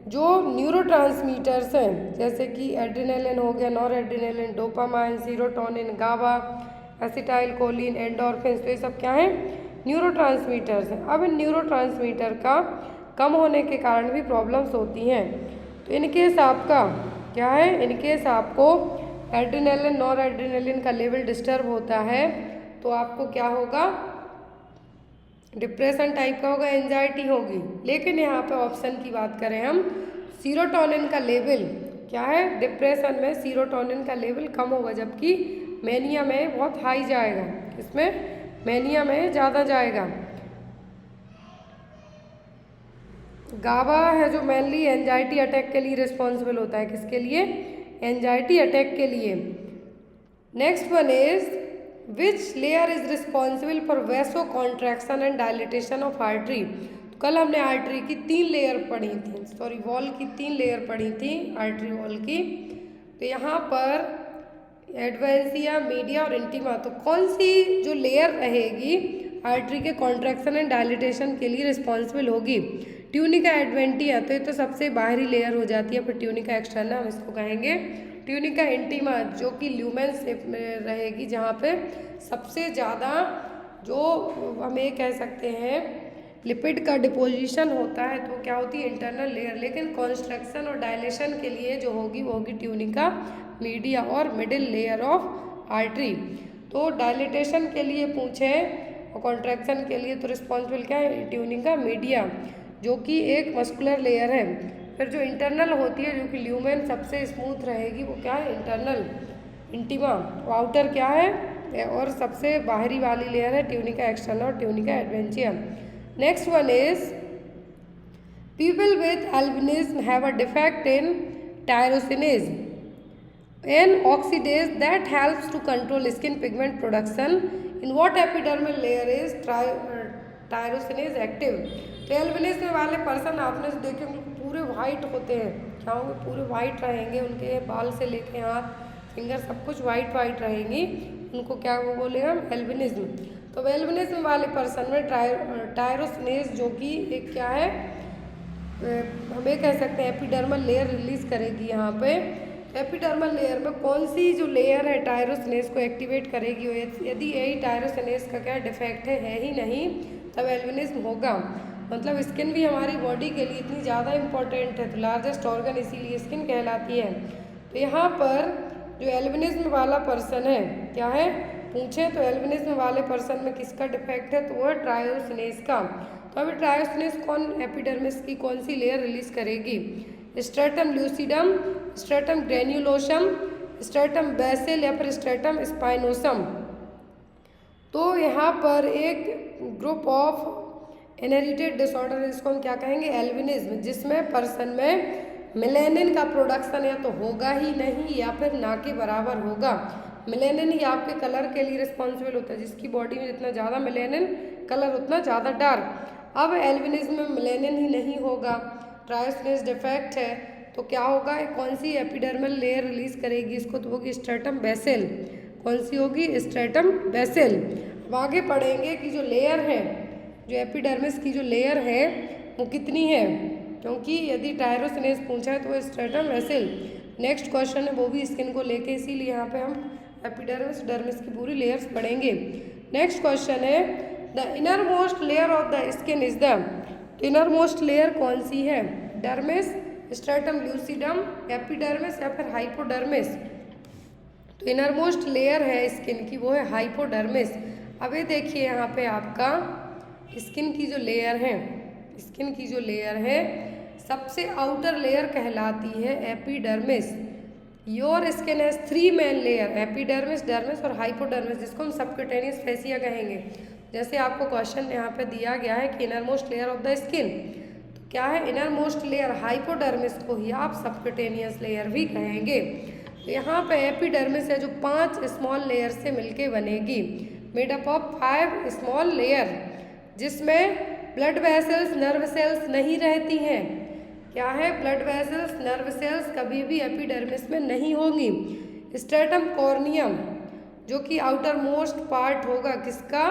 जो न्यूरोट्रांसमीटर्स हैं जैसे कि एड्रेनालिन हो गया, नॉर एड्रेनालिन, डोपामाइन, सीरोटोनिन, गाबा, एसिटाइल कोलिन, एंडोर्फिन्स, तो ये सब क्या है, न्यूरोट्रांसमीटर्स हैं। अब इन न्यूरोट्रांसमीटर का कम होने के कारण भी प्रॉब्लम्स होती हैं। तो इनकेस आपका क्या है, इनकेस आपको एड्रेनालिन, नॉर एड्रेनालिन का लेवल डिस्टर्ब होता है तो आपको क्या होगा, डिप्रेशन टाइप का होगा, एंजाइटी होगी। लेकिन यहाँ पे ऑप्शन की बात करें हम, सीरोटोनिन का लेवल क्या है, डिप्रेशन में सीरोटोनिन का लेवल कम होगा, जबकि मैनिया में बहुत हाई जाएगा। इसमें मैनिया में ज़्यादा जाएगा। गाबा है जो मेनली एंजाइटी अटैक के लिए रिस्पॉन्सिबल होता है, किसके लिए, एंजाइटी अटैक के लिए। Next one is which layer is responsible for vaso contraction and dilatation of artery. कल हमने आर्टरी की 3 लेयर पढ़ी थी, सॉरी वॉल की 3 लेयर पढ़ी थी, आर्टरी वॉल की। तो यहाँ पर एडवेंसिया, मीडिया और इंटीमा, तो कौन सी जो लेयर रहेगी आर्टरी के कॉन्ट्रैक्शन एंड डायलिटेशन के लिए रिस्पॉन्सिबल होगी, ट्यूनिका एडवेंटिया, तो ये तो सबसे बाहरी लेयर हो जाती है। फिर ट्यूनिका एक्सटर्ना हम इसको कहेंगे। ट्यूनिका इंटीमा जो कि ल्यूमेन शेप में रहेगी, जहाँ पे सबसे ज़्यादा जो हम ये कह सकते हैं लिपिड का डिपोजिशन होता है, तो क्या होती है, इंटरनल लेयर। लेकिन कॉन्स्ट्रक्शन और डायलेशन के लिए जो होगी वो होगी ट्यूनिका मीडिया और मिडिल लेयर ऑफ आर्टरी। तो डायलिटेशन के लिए पूछे और कॉन्ट्रैक्शन के लिए तो रिस्पॉन्सिबल क्या है, ट्यूनिका मीडिया, जो कि एक मस्कुलर लेयर है। फिर जो इंटरनल होती है, जो कि ल्यूमेन सबसे स्मूथ रहेगी, वो क्या है, इंटरनल इंटीमा। आउटर क्या है, और सबसे बाहरी वाली लेयर है ट्यूनिका एक्सटर्नल और tunica adventitia. Next one is people with albinism have a defect in tyrosinase, an oxidase that helps to control skin pigment production. In what epidermal layer is tyrosinase active? तो albinism वाले person आपने देखे पूरे white होते हैं, क्या होंगे, पूरे वाइट रहेंगे, उनके बाल से लेके हाथ, फिंगर सब कुछ वाइट रहेंगी, उनको क्या वो बोलेगा, एल्बिनिज्म। तो एल्बिनिज्म वाले पर्सन में टायरोसिनेज जो कि एक क्या है, हम ये कह सकते हैं एपिडर्मल लेयर रिलीज करेगी। यहाँ पे एपिडर्मल लेयर में कौन सी जो लेयर है टायरोसिनेज को एक्टिवेट करेगी, यदि यही टायरोसिनेज का क्या डिफेक्ट है ही नहीं, तब एल्बिनिज्म होगा। मतलब स्किन भी हमारी बॉडी के लिए इतनी ज़्यादा इम्पोर्टेंट है, तो लार्जेस्ट ऑर्गन इसीलिए स्किन कहलाती है। तो यहाँ पर जो एल्बिनिज्म वाला पर्सन है, क्या है पूछे, तो एल्बिनिज्म वाले पर्सन में किसका डिफेक्ट है, तो वो है टायरोसिनेज का। तो अभी टायरोसिनेज कौन एपिडर्मिस की कौन सी लेयर रिलीज करेगी, stratum lucidum, stratum granulosum, stratum basale या फिर स्ट्रेटम स्पाइनोसम। तो यहाँ पर एक ग्रुप ऑफ इनहेरिटेड डिसऑर्डर इसको हम क्या कहेंगे, एल्बिनिज्म, जिसमें पर्सन में मेलेनिन का प्रोडक्शन या तो होगा ही नहीं या फिर ना के बराबर होगा। मेलेनिन ही आपके कलर के लिए रिस्पॉन्सिबल होता है, जिसकी बॉडी में जितना ज़्यादा मेलेनिन कलर उतना ज़्यादा डार्क। अब एल्बिनिज्म में मेलेनिन ही नहीं होगा, ट्रायोसिनेज डिफेक्ट है, तो क्या होगा, कौन सी एपिडर्मल लेयर रिलीज करेगी इसको, तो होगी स्ट्रेटम बेसिल। कौन सी होगी, स्ट्रेटम बेसिल। अब आगे पढ़ेंगे कि जो लेयर है, जो एपिडर्मिस की जो लेयर है वो कितनी है, क्योंकि यदि टायरोसिनेज पूछा है तो वो स्ट्रेटम बेसिल। नेक्स्ट क्वेश्चन है वो भी स्किन को लेके, इसीलिए यहाँ पे हम एपिडर्मिस डर्मिस की पूरी लेयर्स पढ़ेंगे। नेक्स्ट क्वेश्चन है the inner most layer of the skin is the, inner most layer कौन सी है, डर्मिस, स्ट्रेटम ल्यूसिडम, एपिडर्मिस या फिर हाइपोडर्मिस। तो इनर मोस्ट लेयर है स्किन की वो है हाइपोडर्मिस। अब ये देखिए यहाँ पे आपका स्किन की जो लेयर है, स्किन की जो लेयर है सबसे आउटर लेयर कहलाती है epidermis. Your skin has 3 main layer, epidermis, dermis और हाइपोडर्मिस, जिसको हम सबक्यूटेनियस फेसिया कहेंगे। जैसे आपको क्वेश्चन यहाँ पे दिया गया है कि inner most layer of the skin, तो क्या है, इनर मोस्ट लेयर हाइपोडर्मिस को ही आप सबक्यूटेनियस लेयर भी कहेंगे। तो यहाँ पे एपिडर्मिस है जो 5 स्मॉल लेयर से मिलके बनेगी, made up of 5 small layer, जिसमें ब्लड वेसल्स, नर्व सेल्स नहीं रहती हैं। क्या है, ब्लड वेसल्स, नर्व सेल्स कभी भी एपिडर्मिस में नहीं होंगी। स्ट्रेटम कॉर्नियम जो कि आउटर मोस्ट पार्ट होगा किसका,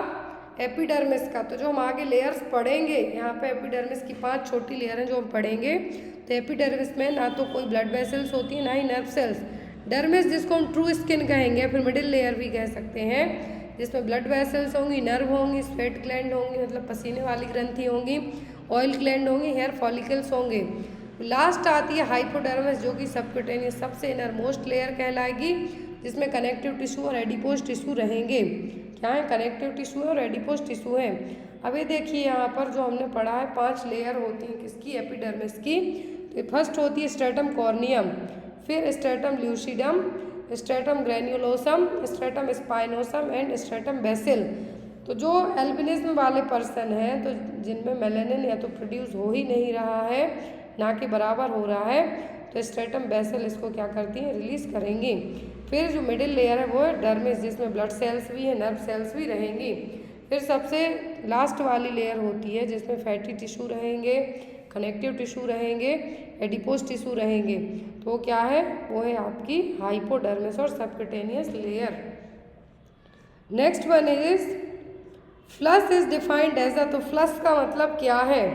एपिडर्मिस का। तो जो हम आगे लेयर्स पढ़ेंगे, यहाँ पे एपिडर्मिस की 5 छोटी लेयर हैं जो हम पढ़ेंगे। तो एपिडर्मिस में ना तो कोई ब्लड वेसल्स होती है ना ही नर्व सेल्स। डर्मिस जिसको हम ट्रू स्किन कहेंगे, फिर मिडिल लेयर भी कह सकते हैं, जिसमें ब्लड वेसल्स होंगी, नर्व होंगी, स्वेट ग्लैंड होंगी मतलब पसीने वाली ग्रंथि होंगी, ऑयल ग्लैंड होंगी, हेयर फॉलिकल्स होंगे। लास्ट आती है हाइपोडर्मिस जो कि सबक्यूटेनियस सबसे इनर मोस्ट लेयर कहलाएगी, जिसमें कनेक्टिव टिश्यू और एडिपोज टिश्यू रहेंगे। क्या है, कनेक्टिव टिश्यू और एडिपोज टिश्यू है। अब ये देखिए यहाँ पर जो हमने पढ़ा है 5 लेयर होती हैं किसकी, एपिडर्मिस की। तो फर्स्ट होती है स्ट्रेटम कॉर्नियम, फिर stratum lucidum, stratum granulosum, stratum spinosum and stratum basale. तो जो एल्बिनिज्म वाले पर्सन हैं, तो जिनमें मेलेनिन या तो प्रोड्यूस हो ही नहीं रहा है ना के बराबर हो रहा है, तो स्ट्रेटम बेसिल इसको क्या करती है, रिलीज करेंगी। फिर जो मिडिल लेयर है वो है डर्मिस, जिसमें ब्लड सेल्स भी है, नर्व सेल्स भी रहेंगी। फिर सबसे लास्ट वाली लेयर होती है जिसमें फैटी टिश्यू रहेंगे, कनेक्टिव टिश्यू रहेंगे, एडिपोज टिश्यू रहेंगे। तो क्या है, वो है आपकी हाइपोडर्मिस और subcutaneous layer. Next one is flush is defined as a, तो फ्लश का मतलब क्या है,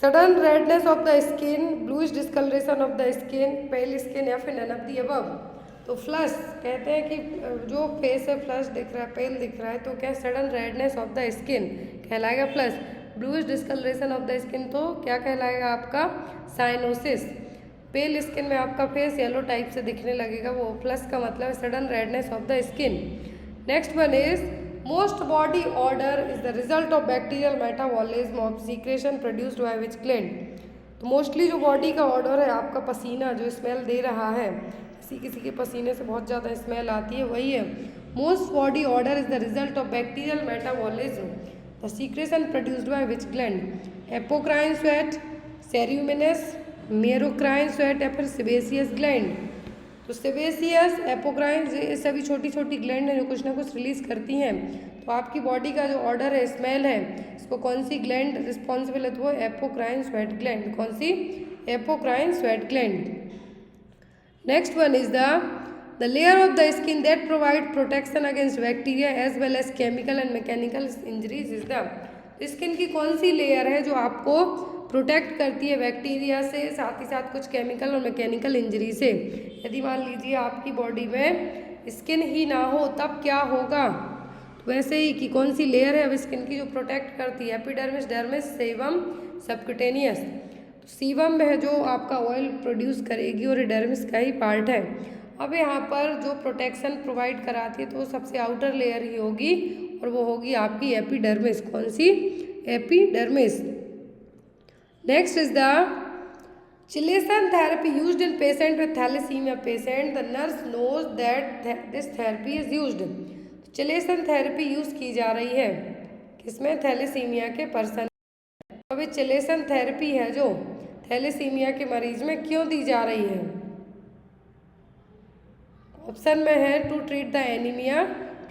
sudden redness of the skin, bluish discolouration of the skin, pale skin या फिर नन ऑफ द अबव। तो फ्लश कहते हैं कि जो फेस है फ्लश दिख रहा है, पेल दिख रहा है, तो क्या sudden redness of the skin कहलाएगा flush. Bluish discolouration of the skin तो क्या कहलाएगा आपका साइनोसिस। पेल स्किन में आपका फेस येलो टाइप से दिखने लगेगा, वो फ्लश का मतलब है sudden redness of the skin. Next one is most body odour is the result of bacterial metabolism of secretion produced by which gland. तो मोस्टली जो बॉडी का ऑर्डर है आपका पसीना जो स्मेल दे रहा है, किसी के पसीने से बहुत ज़्यादा स्मेल आती है, वही है most body odour is the result of bacterial metabolism the secretion produced by which gland, apocrine sweat, ceruminous, merocrine sweat या फिर सेबेसियस ग्लैंड। तो सेबेसियस, एपोक्राइन, ये सभी छोटी छोटी ग्लैंड हैं जो कुछ ना कुछ रिलीज करती हैं। तो आपकी बॉडी का जो ऑर्डर है, स्मेल है, इसको कौन सी ग्लैंड रिस्पॉन्सिबल है, तो वो एपोक्राइन स्वेट ग्लैंड। कौन सी, apocrine sweat gland. Next one is the layer of the skin that provide protection against bacteria as well as chemical and mechanical injuries is the. Skin की कौन सी layer है जो आपको प्रोटेक्ट करती है बैक्टीरिया से, साथ ही साथ कुछ केमिकल और मैकेनिकल इंजरी से। यदि मान लीजिए आपकी बॉडी में स्किन ही ना हो तब क्या होगा, तो वैसे ही कि कौन सी लेयर है अब स्किन की जो प्रोटेक्ट करती है, एपिडर्मिस, डर्मिस, सेबम, सबक्यूटेनियस। तो सीबम में है जो आपका ऑयल प्रोड्यूस करेगी और डर्मिस का ही पार्ट है। अब यहाँ पर जो प्रोटेक्शन प्रोवाइड कराती है तो वो सबसे आउटर लेयर ही होगी और वो होगी आपकी एपिडर्मिस। कौन सी, epidermis. Next is the chelation therapy used in patient with thalassaemia patient, the nurse knows that this therapy is used. Chelation therapy use की जा रही है किसमें, थैलेसीमिया के पर्सन। अभी चिलेसन थेरेपी है जो थैलेसीमिया के मरीज में क्यों दी जा रही है? ऑप्शन में है to treat the anaemia,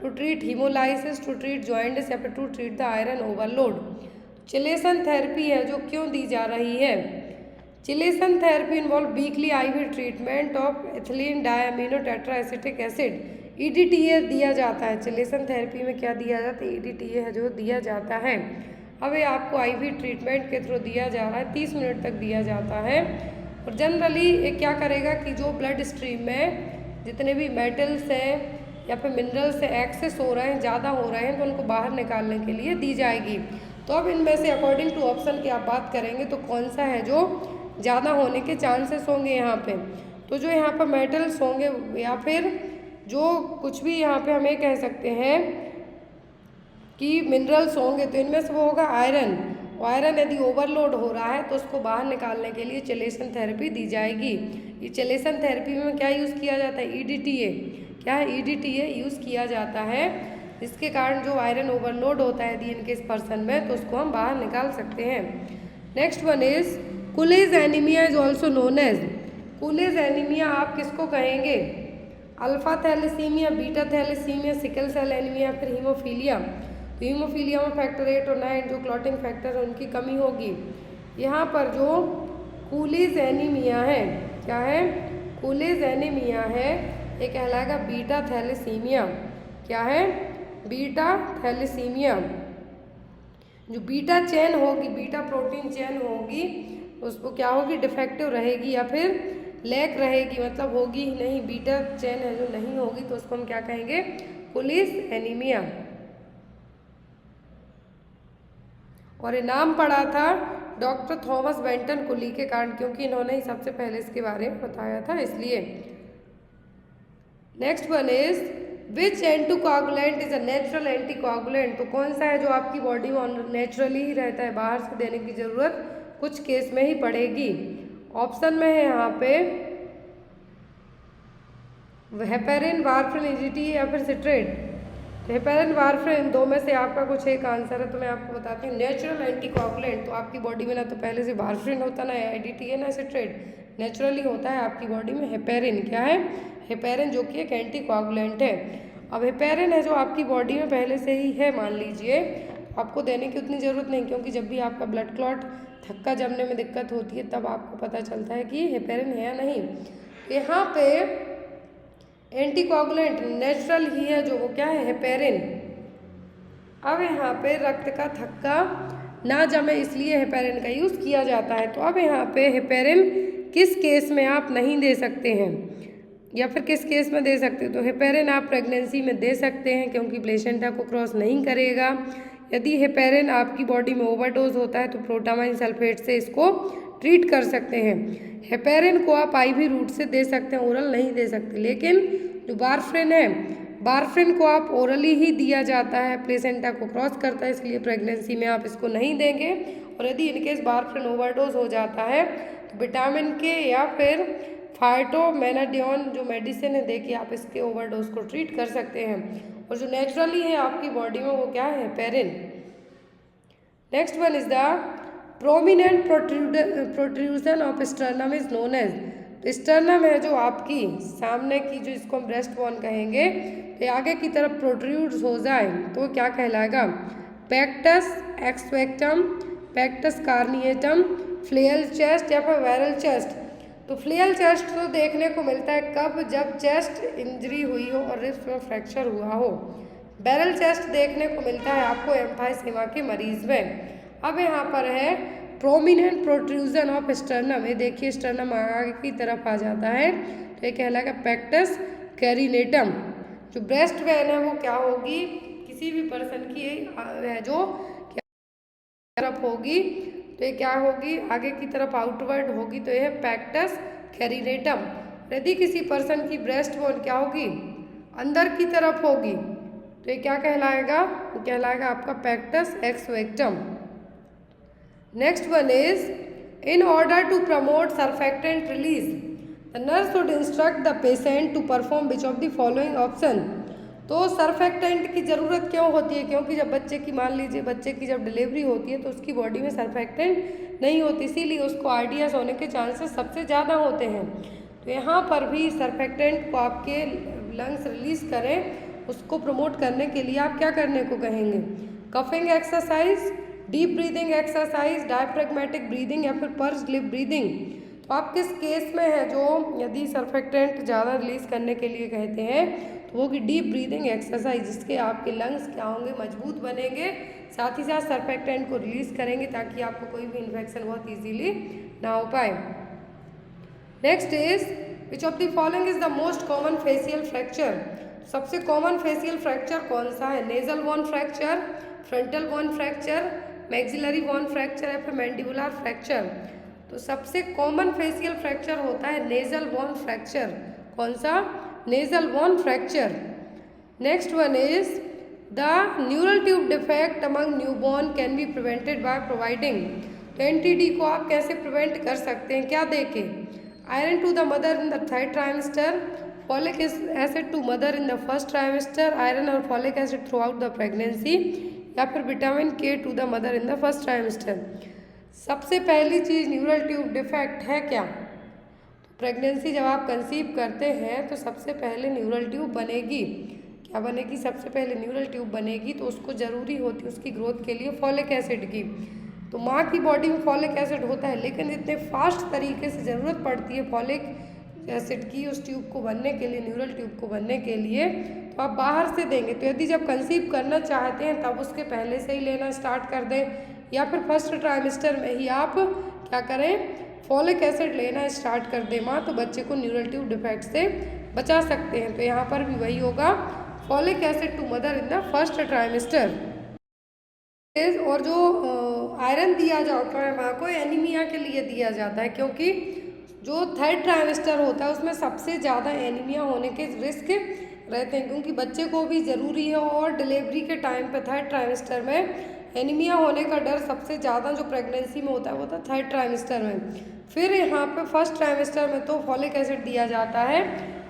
to treat haemolysis, to treat joints या फिर to treat the iron overload. Chelation therapy है जो क्यों दी जा रही है? Chelation therapy involve weekly IV treatment of ethylene diamino tetraacetic acid, EDTA दिया जाता है। चिलेसन थेरेपी में क्या दिया जाता है? EDTA है जो दिया जाता है। अब ये आपको आईवी ट्रीटमेंट के थ्रू दिया जा रहा है, 30 मिनट तक दिया जाता है। और जनरली ये क्या करेगा कि जो ब्लड स्ट्रीम में जितने भी मेटल्स हैं या फिर मिनरल्स हैं एक्सेस हो रहे हैं, ज़्यादा हो रहे हैं, तो उनको बाहर निकालने के लिए दी जाएगी। तो अब इनमें से अकॉर्डिंग टू ऑप्शन की आप बात करेंगे तो कौन सा है जो ज़्यादा होने के चांसेस होंगे यहाँ पे? तो जो यहाँ पर मेटल्स होंगे या फिर जो कुछ भी यहाँ पे हमें कह सकते हैं कि मिनरल्स होंगे, तो इनमें से वो होगा आयरन। आयरन यदि ओवरलोड हो रहा है तो उसको बाहर निकालने के लिए चिलेसन थेरेपी दी जाएगी। ये चिलेसन थेरेपी में क्या यूज़ किया जाता है? EDTA। क्या है? EDTA यूज़ किया जाता है, जिसके कारण जो आयरन ओवरलोड होता है यदि इनके इस पर्सन में, तो उसको हम बाहर निकाल सकते हैं। Next one is Cooley's anaemia is also known as. Cooley's anaemia आप किसको कहेंगे? Alpha thalassaemia, beta thalassaemia, sickle cell anaemia, फिर हीमोफीलिया। तो हीमोफीलिया में फैक्टर 8 और 9 जो क्लॉटिंग फैक्टर है उनकी कमी होगी। यहाँ पर जो कुलेज एनीमिया है, क्या है? कुलेज एनीमिया है, ये कहलाएगा बीटा थैलेसीमिया। क्या है? Beta thalassemia. जो बीटा चेन होगी, बीटा प्रोटीन चेन होगी, उसको क्या होगी? डिफेक्टिव रहेगी या फिर लैक रहेगी, मतलब होगी ही नहीं। बीटा चेन है जो नहीं होगी तो उसको हम क्या कहेंगे? कुलेज एनीमिया। और ये नाम पड़ा था डॉक्टर थॉमस बेंटन कुली के कारण, क्योंकि इन्होंने ही सबसे पहले इसके बारे में बताया था, इसलिए। Next one is which anticoagulant is a natural anticoagulant. तो कौन सा है जो आपकी बॉडी में नेचुरली ही रहता है, बाहर से देने की जरूरत कुछ केस में ही पड़ेगी। ऑप्शन में है यहाँ पे हेपेरिन, वारफरिन, EDTA या फिर सिट्रेट। हेपेरिन, वारफरिन, दो में से आपका कुछ एक आंसर है। तो मैं आपको बताती हूँ नेचुरल एंटीकोआगुलेंट, तो आपकी बॉडी में ना तो पहले से वारफरिन होता, ना EDTA, ना सिट्रेट। नेचुरली होता है आपकी बॉडी में हेपेरिन। क्या है? हेपेरिन, जो कि एक एंटीकोआगुलेंट है। अब हेपेरिन है जो आपकी बॉडी में पहले से ही है, मान लीजिए, आपको देने की उतनी ज़रूरत नहीं, क्योंकि जब भी आपका ब्लड क्लॉट, थक्का जमने में दिक्कत होती है, तब आपको पता चलता है कि हेपेरिन है या नहीं। यहाँ पे एंटीकोआगुलेंट नेचुरल ही है जो, वो क्या है? हेपेरिन। अब यहाँ पे रक्त का थक्का ना जमे इसलिए हेपेरिन का यूज़ किया जाता है। तो अब यहाँ पे हेपेरिन किस केस में आप नहीं दे सकते हैं या फिर किस केस में दे सकते हो? तो हेपेरिन आप प्रेगनेंसी में दे सकते हैं, क्योंकि प्लेसेंटा को क्रॉस नहीं करेगा। यदि हेपेरिन आपकी बॉडी में ओवरडोज होता है तो प्रोटामाइन सल्फेट से इसको ट्रीट कर सकते हैं। हेपेरिन को आप IV रूट से दे सकते हैं, ओरल नहीं दे सकते। लेकिन जो वारफरिन है, वारफरिन को आप ओरली ही दिया जाता है, प्लेसेंटा को क्रॉस करता है, इसलिए प्रेगनेंसी में आप इसको नहीं देंगे। और यदि इनकेस वारफरिन ओवरडोज हो जाता है तो विटामिन के या फिर फाइटोमेनाडियोन जो मेडिसिन है, देखिए आप इसके ओवरडोज को ट्रीट कर सकते हैं। और जो नेचुरली है आपकी बॉडी में, वो क्या है? Heparin. Next one is the prominent protrusion of sternum is known as. तो स्टर्नम है जो आपकी सामने की, जो इसको हम ब्रेस्ट बोन कहेंगे, तो आगे की तरफ प्रोट्रूड्स हो जाए तो क्या कहलाएगा? पेक्टस एक्सवेक्टम, पेक्टस कार्निएटम, फ्लेयल चेस्ट या फिर वैरल चेस्ट। तो फ्लेयल चेस्ट तो देखने को मिलता है कब? जब चेस्ट इंजरी हुई हो और रिब्स में फ्रैक्चर हुआ हो। बैरल चेस्ट देखने को मिलता है आपको एम्फाइसेमा के मरीज में। अब यहाँ पर है प्रोमिनेंट प्रोट्रूजन ऑफ स्टर्नम, ये देखिए स्टर्नम आगे की तरफ आ जाता है, तो ये कहलाएगा पेक्टस कैरिनेटम। जो ब्रेस्ट वेन है वो क्या होगी? किसी भी पर्सन की है जो क्या तरफ होगी, तो ये क्या होगी? आगे की तरफ आउटवर्ड होगी, तो यह पेक्टस कैरिनेटम। यदि किसी पर्सन की ब्रेस्ट बोन क्या होगी? अंदर की तरफ होगी, तो ये क्या कहलाएगा? वो कहलाएगा आपका pectus excavatum. Next one is in order to promote surfactant release the nurse should instruct the patient to perform which of the following option. तो सर्फेक्टेंट की ज़रूरत क्यों होती है? क्योंकि जब बच्चे की मान लीजिए बच्चे की जब डिलीवरी होती है तो उसकी बॉडी में सर्फेक्टेंट नहीं होती, इसीलिए उसको आरडीएस होने के चांसेस सबसे ज़्यादा होते हैं। तो यहाँ पर भी सर्फेक्टेंट को आपके लंग्स रिलीज करें, उसको प्रमोट करने के लिए आप क्या करने को कहेंगे? Coughing exercise, deep breathing exercise, diaphragmatic breathing या फिर पर्स्ड लिप ब्रीदिंग। तो आप किस केस में है जो यदि सर्फेक्टेंट ज़्यादा रिलीज करने के लिए कहते हैं तो वो कि डीप ब्रीदिंग एक्सरसाइज, जिसके आपके लंग्स क्या होंगे? मजबूत बनेंगे, साथ ही साथ सर्फेक्टेंट को रिलीज करेंगे ताकि आपको कोई भी इन्फेक्शन बहुत ईजीली ना हो पाए। Next is which of the following is the most common facial fracture? सबसे कॉमन फेशियल फ्रैक्चर कौन सा है? Nasal bone fracture, frontal bone fracture, maxillary bone fracture या फिर मैंडिबुलर फ्रैक्चर? तो सबसे कॉमन फेशियल फ्रैक्चर होता है नेजल बोन फ्रैक्चर। कौन सा? Nasal bone fracture. Next one is the neural tube defect among newborn can be prevented by providing. तो NTD को आप कैसे प्रिवेंट कर सकते हैं? क्या देके? Iron to the mother in the third trimester, folic acid to mother in the first trimester, iron और folic acid throughout the pregnancy, या फिर vitamin K to the mother in the first trimester. सबसे पहली चीज़ neural tube defect है क्या? तो pregnancy जब आप कंसीव करते हैं तो सबसे पहले न्यूरल ट्यूब बनेगी। क्या बनेगी? सबसे पहले न्यूरल ट्यूब बनेगी, तो उसको ज़रूरी होती है उसकी ग्रोथ के लिए फॉलिक एसिड की। तो माँ की बॉडी में फॉलिक एसिड होता है, लेकिन इतने फास्ट तरीके से ज़रूरत पड़ती है फॉलिक एसिड की उस ट्यूब को बनने के लिए, न्यूरल ट्यूब को बनने के लिए, तो आप बाहर से देंगे। तो यदि जब कंसीव करना चाहते हैं तब उसके पहले से ही लेना स्टार्ट कर दें, या फिर फर्स्ट ट्राइमेस्टर में ही आप क्या करें? फॉलिक एसिड लेना स्टार्ट कर दें माँ, तो बच्चे को न्यूरल ट्यूब डिफेक्ट से बचा सकते हैं। तो यहाँ पर भी वही होगा, folic acid to mother in the first trimester. और जो आयरन दिया जाता है माँ को एनीमिया के लिए दिया जाता है, क्योंकि जो थर्ड ट्राइमेस्टर होता है उसमें सबसे ज़्यादा एनीमिया होने के रिस्क रहते हैं, क्योंकि बच्चे को भी ज़रूरी है और डिलीवरी के टाइम पे थर्ड ट्राइमेस्टर में एनीमिया होने का डर सबसे ज़्यादा जो प्रेगनेंसी में होता है वो होता है थर्ड ट्राइमेस्टर में। फिर यहाँ पे फर्स्ट ट्राइमेस्टर में तो फॉलिक एसिड दिया जाता है,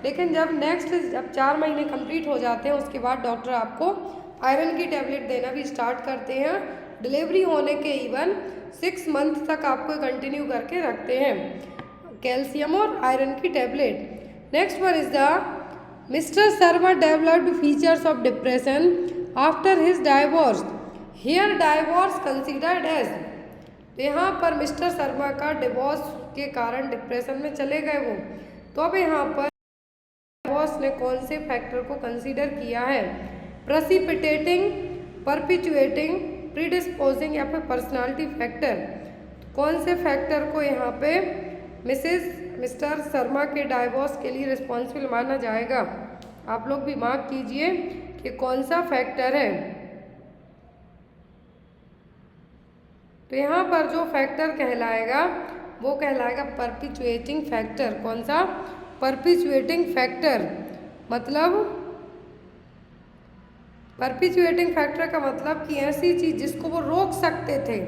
लेकिन जब 4 महीने कंप्लीट हो जाते हैं उसके बाद डॉक्टर आपको आयरन की टैबलेट देना भी स्टार्ट करते हैं। डिलीवरी होने के इवन 6 मंथ तक आपको कंटिन्यू करके रखते हैं कैल्शियम और आयरन की tablet. Next one is the Mister Sharma developed features of depression after his divorce, here divorce considered as. तो यहाँ पर मिस्टर शर्मा का डिवोर्स के कारण डिप्रेशन में चले गए वो, तो अब यहाँ पर डिवोर्स ने कौन से फैक्टर को कंसीडर किया है? प्रेसिपिटेटिंग, परपिचुएटिंग, प्रीडिस्पोजिंग या फिर पर्सनालिटी फैक्टर। कौन से फैक्टर को यहाँ पे मिस्टर शर्मा के डाइवोर्स के लिए रिस्पॉन्सिबल माना जाएगा? आप लोग भी मार्क कीजिए कि कौन सा फैक्टर है। तो यहाँ पर जो फैक्टर कहलाएगा वो कहलाएगा परपिचुएटिंग फैक्टर। कौन सा? परपिचुएटिंग फैक्टर। मतलब परपिचुएटिंग फैक्टर का मतलब कि ऐसी चीज़ जिसको वो रोक सकते थे,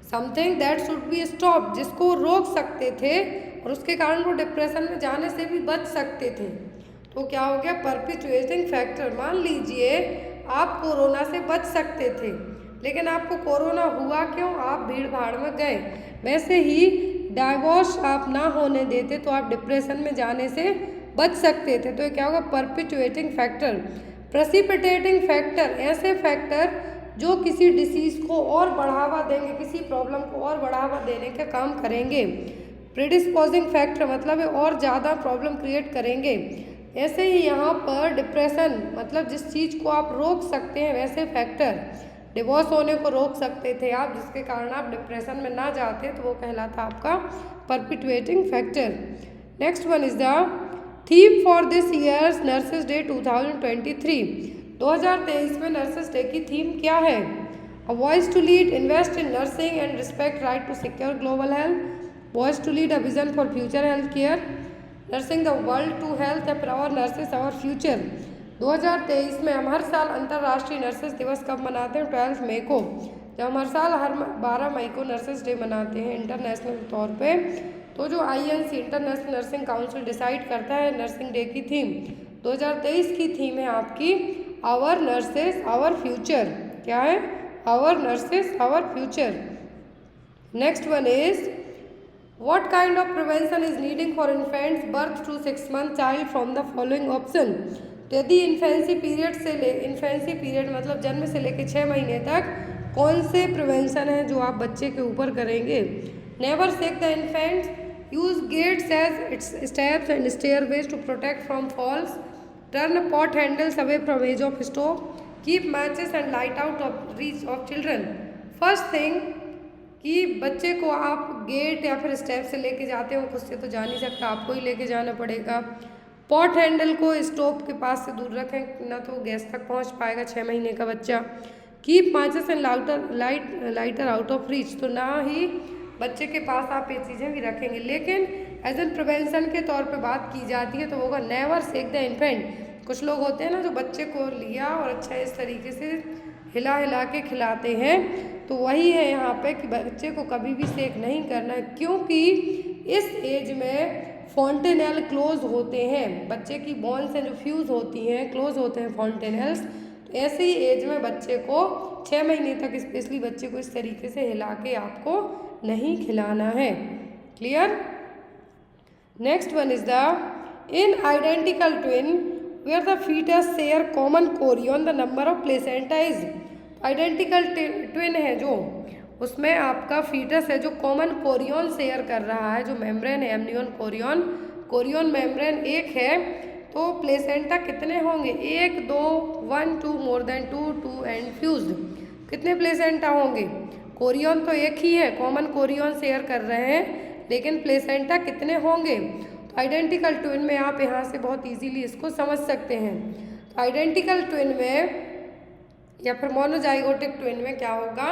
something that should be stop, जिसको वो रोक सकते थे और उसके कारण वो डिप्रेशन में जाने से भी बच सकते थे, तो क्या हो गया? परपिचुएटिंग फैक्टर। मान लीजिए आप कोरोना से बच सकते थे, लेकिन आपको कोरोना हुआ क्यों? आप भीड़ भाड़ में गए। वैसे ही डाइवोर्स आप ना होने देते तो आप डिप्रेशन में जाने से बच सकते थे, तो ये क्या होगा? परपिचुएटिंग फैक्टर। प्रेसिपिटेटिंग फैक्टर, ऐसे फैक्टर जो किसी डिसीज़ को और बढ़ावा देंगे, किसी प्रॉब्लम को और बढ़ावा देने का काम करेंगे। प्रीडिस्पोजिंग फैक्टर मतलब है और ज़्यादा प्रॉब्लम क्रिएट करेंगे। ऐसे ही यहाँ पर डिप्रेशन मतलब जिस चीज़ को आप रोक सकते हैं, वैसे फैक्टर डिवोर्स होने को रोक सकते थे आप, जिसके कारण आप डिप्रेशन में ना जाते, तो वो कहलाता आपका perpetuating factor. Next one is the theme for this year's nurses day 2023। 2023 में नर्सेज डे की थीम क्या है? A voice to lead, invest in nursing and respect right to secure global health, voice to lead, a vision for future health care, nursing the world to health, our nurses our future. 2023 में हम हर साल अंतर्राष्ट्रीय nurses दिवस कब मनाते हैं? 12 मई को। जब हम हर साल 12 मई को नर्सेज डे मनाते हैं इंटरनेशनल तौर पे, तो जो INC international nursing council decide करता है नर्सिंग डे की थीम। 2023 की थीम है आपकी आवर नर्सेस आवर फ्यूचर। क्या है? Our nurses our future. Next one is what kind of prevention is needing for infants birth to 6 month child from the following option. तो यदि infancy period मतलब जन्म से लेकर 6 महीने तक कौन से प्रिवेंशन है जो आप बच्चे के ऊपर करेंगे? Never shake the infants, use gates as its steps and stairways to protect from falls, turn pot handles away from edge of stove, keep matches and light out of reach of children. First thing कि बच्चे को आप gate या फिर step से लेके जाते हो, खुद से तो जा नहीं सकता, आपको ही लेके जाना पड़ेगा। पॉट हैंडल को स्टोव के पास से दूर रखें, ना तो गैस तक पहुंच पाएगा 6 महीने का बच्चा। Keep matches and lighter out of reach, तो ना ही बच्चे के पास आप ये चीज़ें भी रखेंगे। लेकिन एज एन प्रिवेंशन के तौर पे बात की जाती है तो वो होगा नेवर शेक द इन्फेंट। कुछ लोग होते हैं ना जो बच्चे को लिया और अच्छा इस तरीके से हिला के खिलाते हैं, तो वही है यहाँ पे कि बच्चे को कभी भी शेक नहीं करना है, क्योंकि इस एज में फॉन्टेनेल क्लोज होते हैं, बच्चे की बोन्स हैं जो फ्यूज़ होती हैं, क्लोज होते हैं फॉन्टेनेल्स। तो ऐसे ही एज में बच्चे को 6 महीने तक स्पेशली बच्चे को इस तरीके से हिला के आपको नहीं खिलाना है। Clear? Next one is the in identical twin where the fetus share common chorion the number of placenta is. Identical twin है जो, उसमें आपका फीटस है जो कॉमन कोरियन शेयर कर रहा है, जो मेम्ब्रेन है एमनियन कोरियन मेम्ब्रेन एक है, तो प्लेसेंटा कितने होंगे? 1 2 1 2 मोर देन 2 2 एंड फ्यूज्ड। कितने प्लेसेंटा होंगे? कोरियन तो एक ही है, कॉमन कोरियन शेयर कर रहे हैं, लेकिन प्लेसेंटा कितने होंगे? तो आइडेंटिकल ट्विन में आप यहाँ से बहुत इजीली इसको समझ सकते हैं। तो आइडेंटिकल ट्विन में या फिर मोनोजाइगोटिक ट्विन में क्या होगा?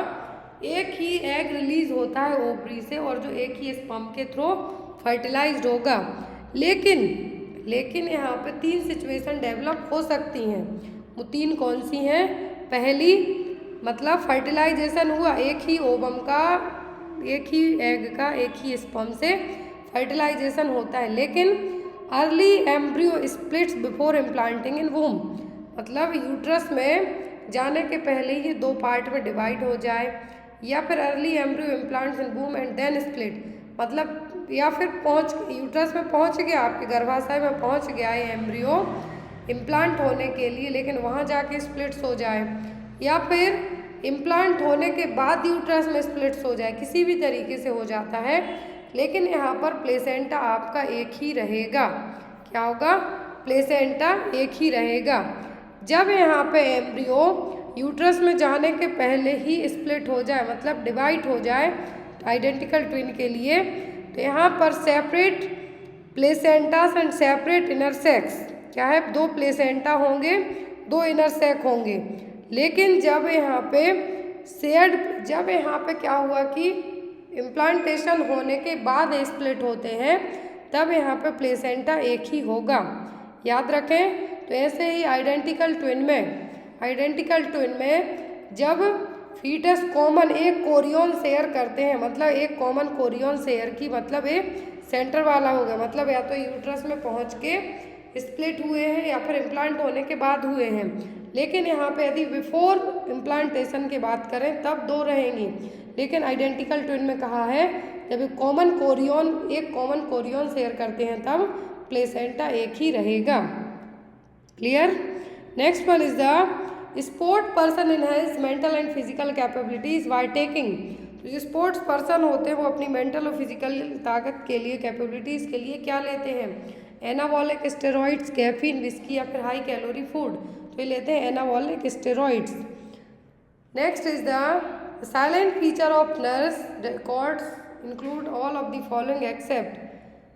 एक ही एग रिलीज होता है ओवरी से और जो एक ही स्पर्म के थ्रू फर्टिलाइज्ड होगा। लेकिन यहाँ पे 3 सिचुएशन डेवलप हो सकती हैं। वो 3 कौन सी हैं? पहली मतलब फर्टिलाइजेशन हुआ एक ही ओवम का, एक ही एग का, एक ही स्पर्म से फर्टिलाइजेशन होता है, लेकिन early embryo splits before implanting in womb, मतलब यूट्रस में जाने के पहले ही 2 पार्ट में डिवाइड हो जाए, या फिर early embryo implants in womb and then split, मतलब या फिर यूट्रस में पहुंच गया, आपके गर्भाशय में पहुंच गया है एम्ब्रियो इम्प्लांट होने के लिए, लेकिन वहां जाके स्प्लिट्स हो जाए, या फिर इम्प्लांट होने के बाद यूट्रस में स्प्लिट्स हो जाए, किसी भी तरीके से हो जाता है। लेकिन यहाँ पर प्लेसेंटा आपका एक ही रहेगा। क्या होगा? प्लेसेंटा एक ही रहेगा। जब यहाँ पे एम्ब्रियो यूट्रस में जाने के पहले ही स्प्लिट हो जाए, मतलब डिवाइड हो जाए आइडेंटिकल ट्विन के लिए, तो यहाँ पर separate placentas and separate inner sacs, क्या है? 2 प्लेसेंटा होंगे, 2 इनर सेक होंगे। लेकिन जब यहाँ पे क्या हुआ कि इम्प्लांटेशन होने के बाद स्प्लिट होते हैं, तब यहाँ पे प्लेसेंटा एक ही होगा। याद रखें। तो ऐसे ही आइडेंटिकल ट्विन में जब फीटस कॉमन एक कोरियन शेयर करते हैं, मतलब एक कॉमन कोरियन शेयर की मतलब एक सेंटर वाला होगा, मतलब या तो यूट्रस में पहुंच के स्प्लिट हुए हैं या फिर इम्प्लांट होने के बाद हुए हैं। लेकिन यहाँ पे यदि बिफोर इम्प्लांटेशन की बात करें तब 2 रहेंगी, लेकिन आइडेंटिकल ट्विन में कहा है जब एक कॉमन कोरियन शेयर करते हैं तब प्लेसेंटा एक ही रहेगा। Clear? Next one is the sport person enhance mental and physical capabilities by taking. तो जो स्पोर्ट्स पर्सन होते हैं वो अपनी मेंटल और फिजिकल ताकत के लिए, कैपेबिलिटीज़ के लिए क्या लेते हैं? एनाबॉलिक स्टेरॉइड्स, कैफीन, विस्की या फिर हाई कैलोरी फूड, तो ये लेते हैं anabolic steroids. Next is the silent feature of nurse records include all of the following except.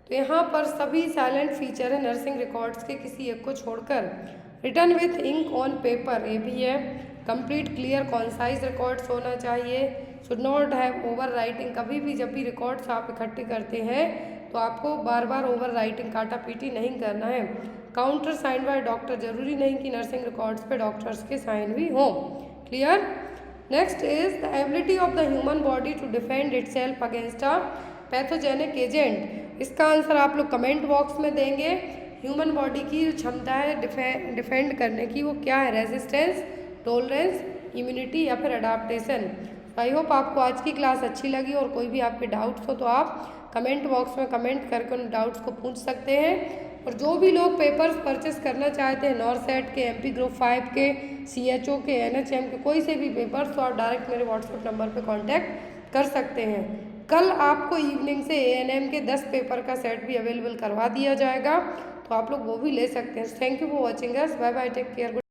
तो यहाँ पर सभी साइलेंट फीचर है नर्सिंग रिकॉर्ड्स के किसी एक को छोड़कर। Return with ink on paper, ये भी है। कंप्लीट क्लियर कॉन्साइज रिकॉर्ड्स होना चाहिए। Should not have over writing, कभी भी जब भी रिकॉर्ड्स आप इकट्ठे करते हैं तो आपको बार बार ओवर राइटिंग काटा पीटी नहीं करना है। काउंटर साइन बाय डॉक्टर, जरूरी नहीं कि नर्सिंग रिकॉर्ड्स पे डॉक्टर्स के साइन भी हों। Clear? Next is the ability of the human body to defend itself against a pathogenic agent. इसका आंसर आप लोग कमेंट बॉक्स में देंगे। ह्यूमन बॉडी की जो क्षमता है डिफेंड करने की, वो क्या है? रेजिस्टेंस, टॉलरेंस, इम्यूनिटी या फिर अडाप्टेशन। आई होप आपको आज की क्लास अच्छी लगी, और कोई भी आपके डाउट्स हो तो आप कमेंट बॉक्स में कमेंट करके उन डाउट्स को पूछ सकते हैं। और जो भी लोग पेपर्स परचेस करना चाहते हैं, नॉरसेट के, MP ग्रुप 5 के, CHO के, NHM के, कोई से भी पेपर्स, तो आप डायरेक्ट मेरे व्हाट्सएप नंबर पे कांटेक्ट कर सकते हैं। कल आपको इवनिंग से ANM के 10 पेपर का सेट भी अवेलेबल करवा दिया जाएगा, तो आप लोग वो भी ले सकते हैं। Thank you for watching us. Bye bye, take care.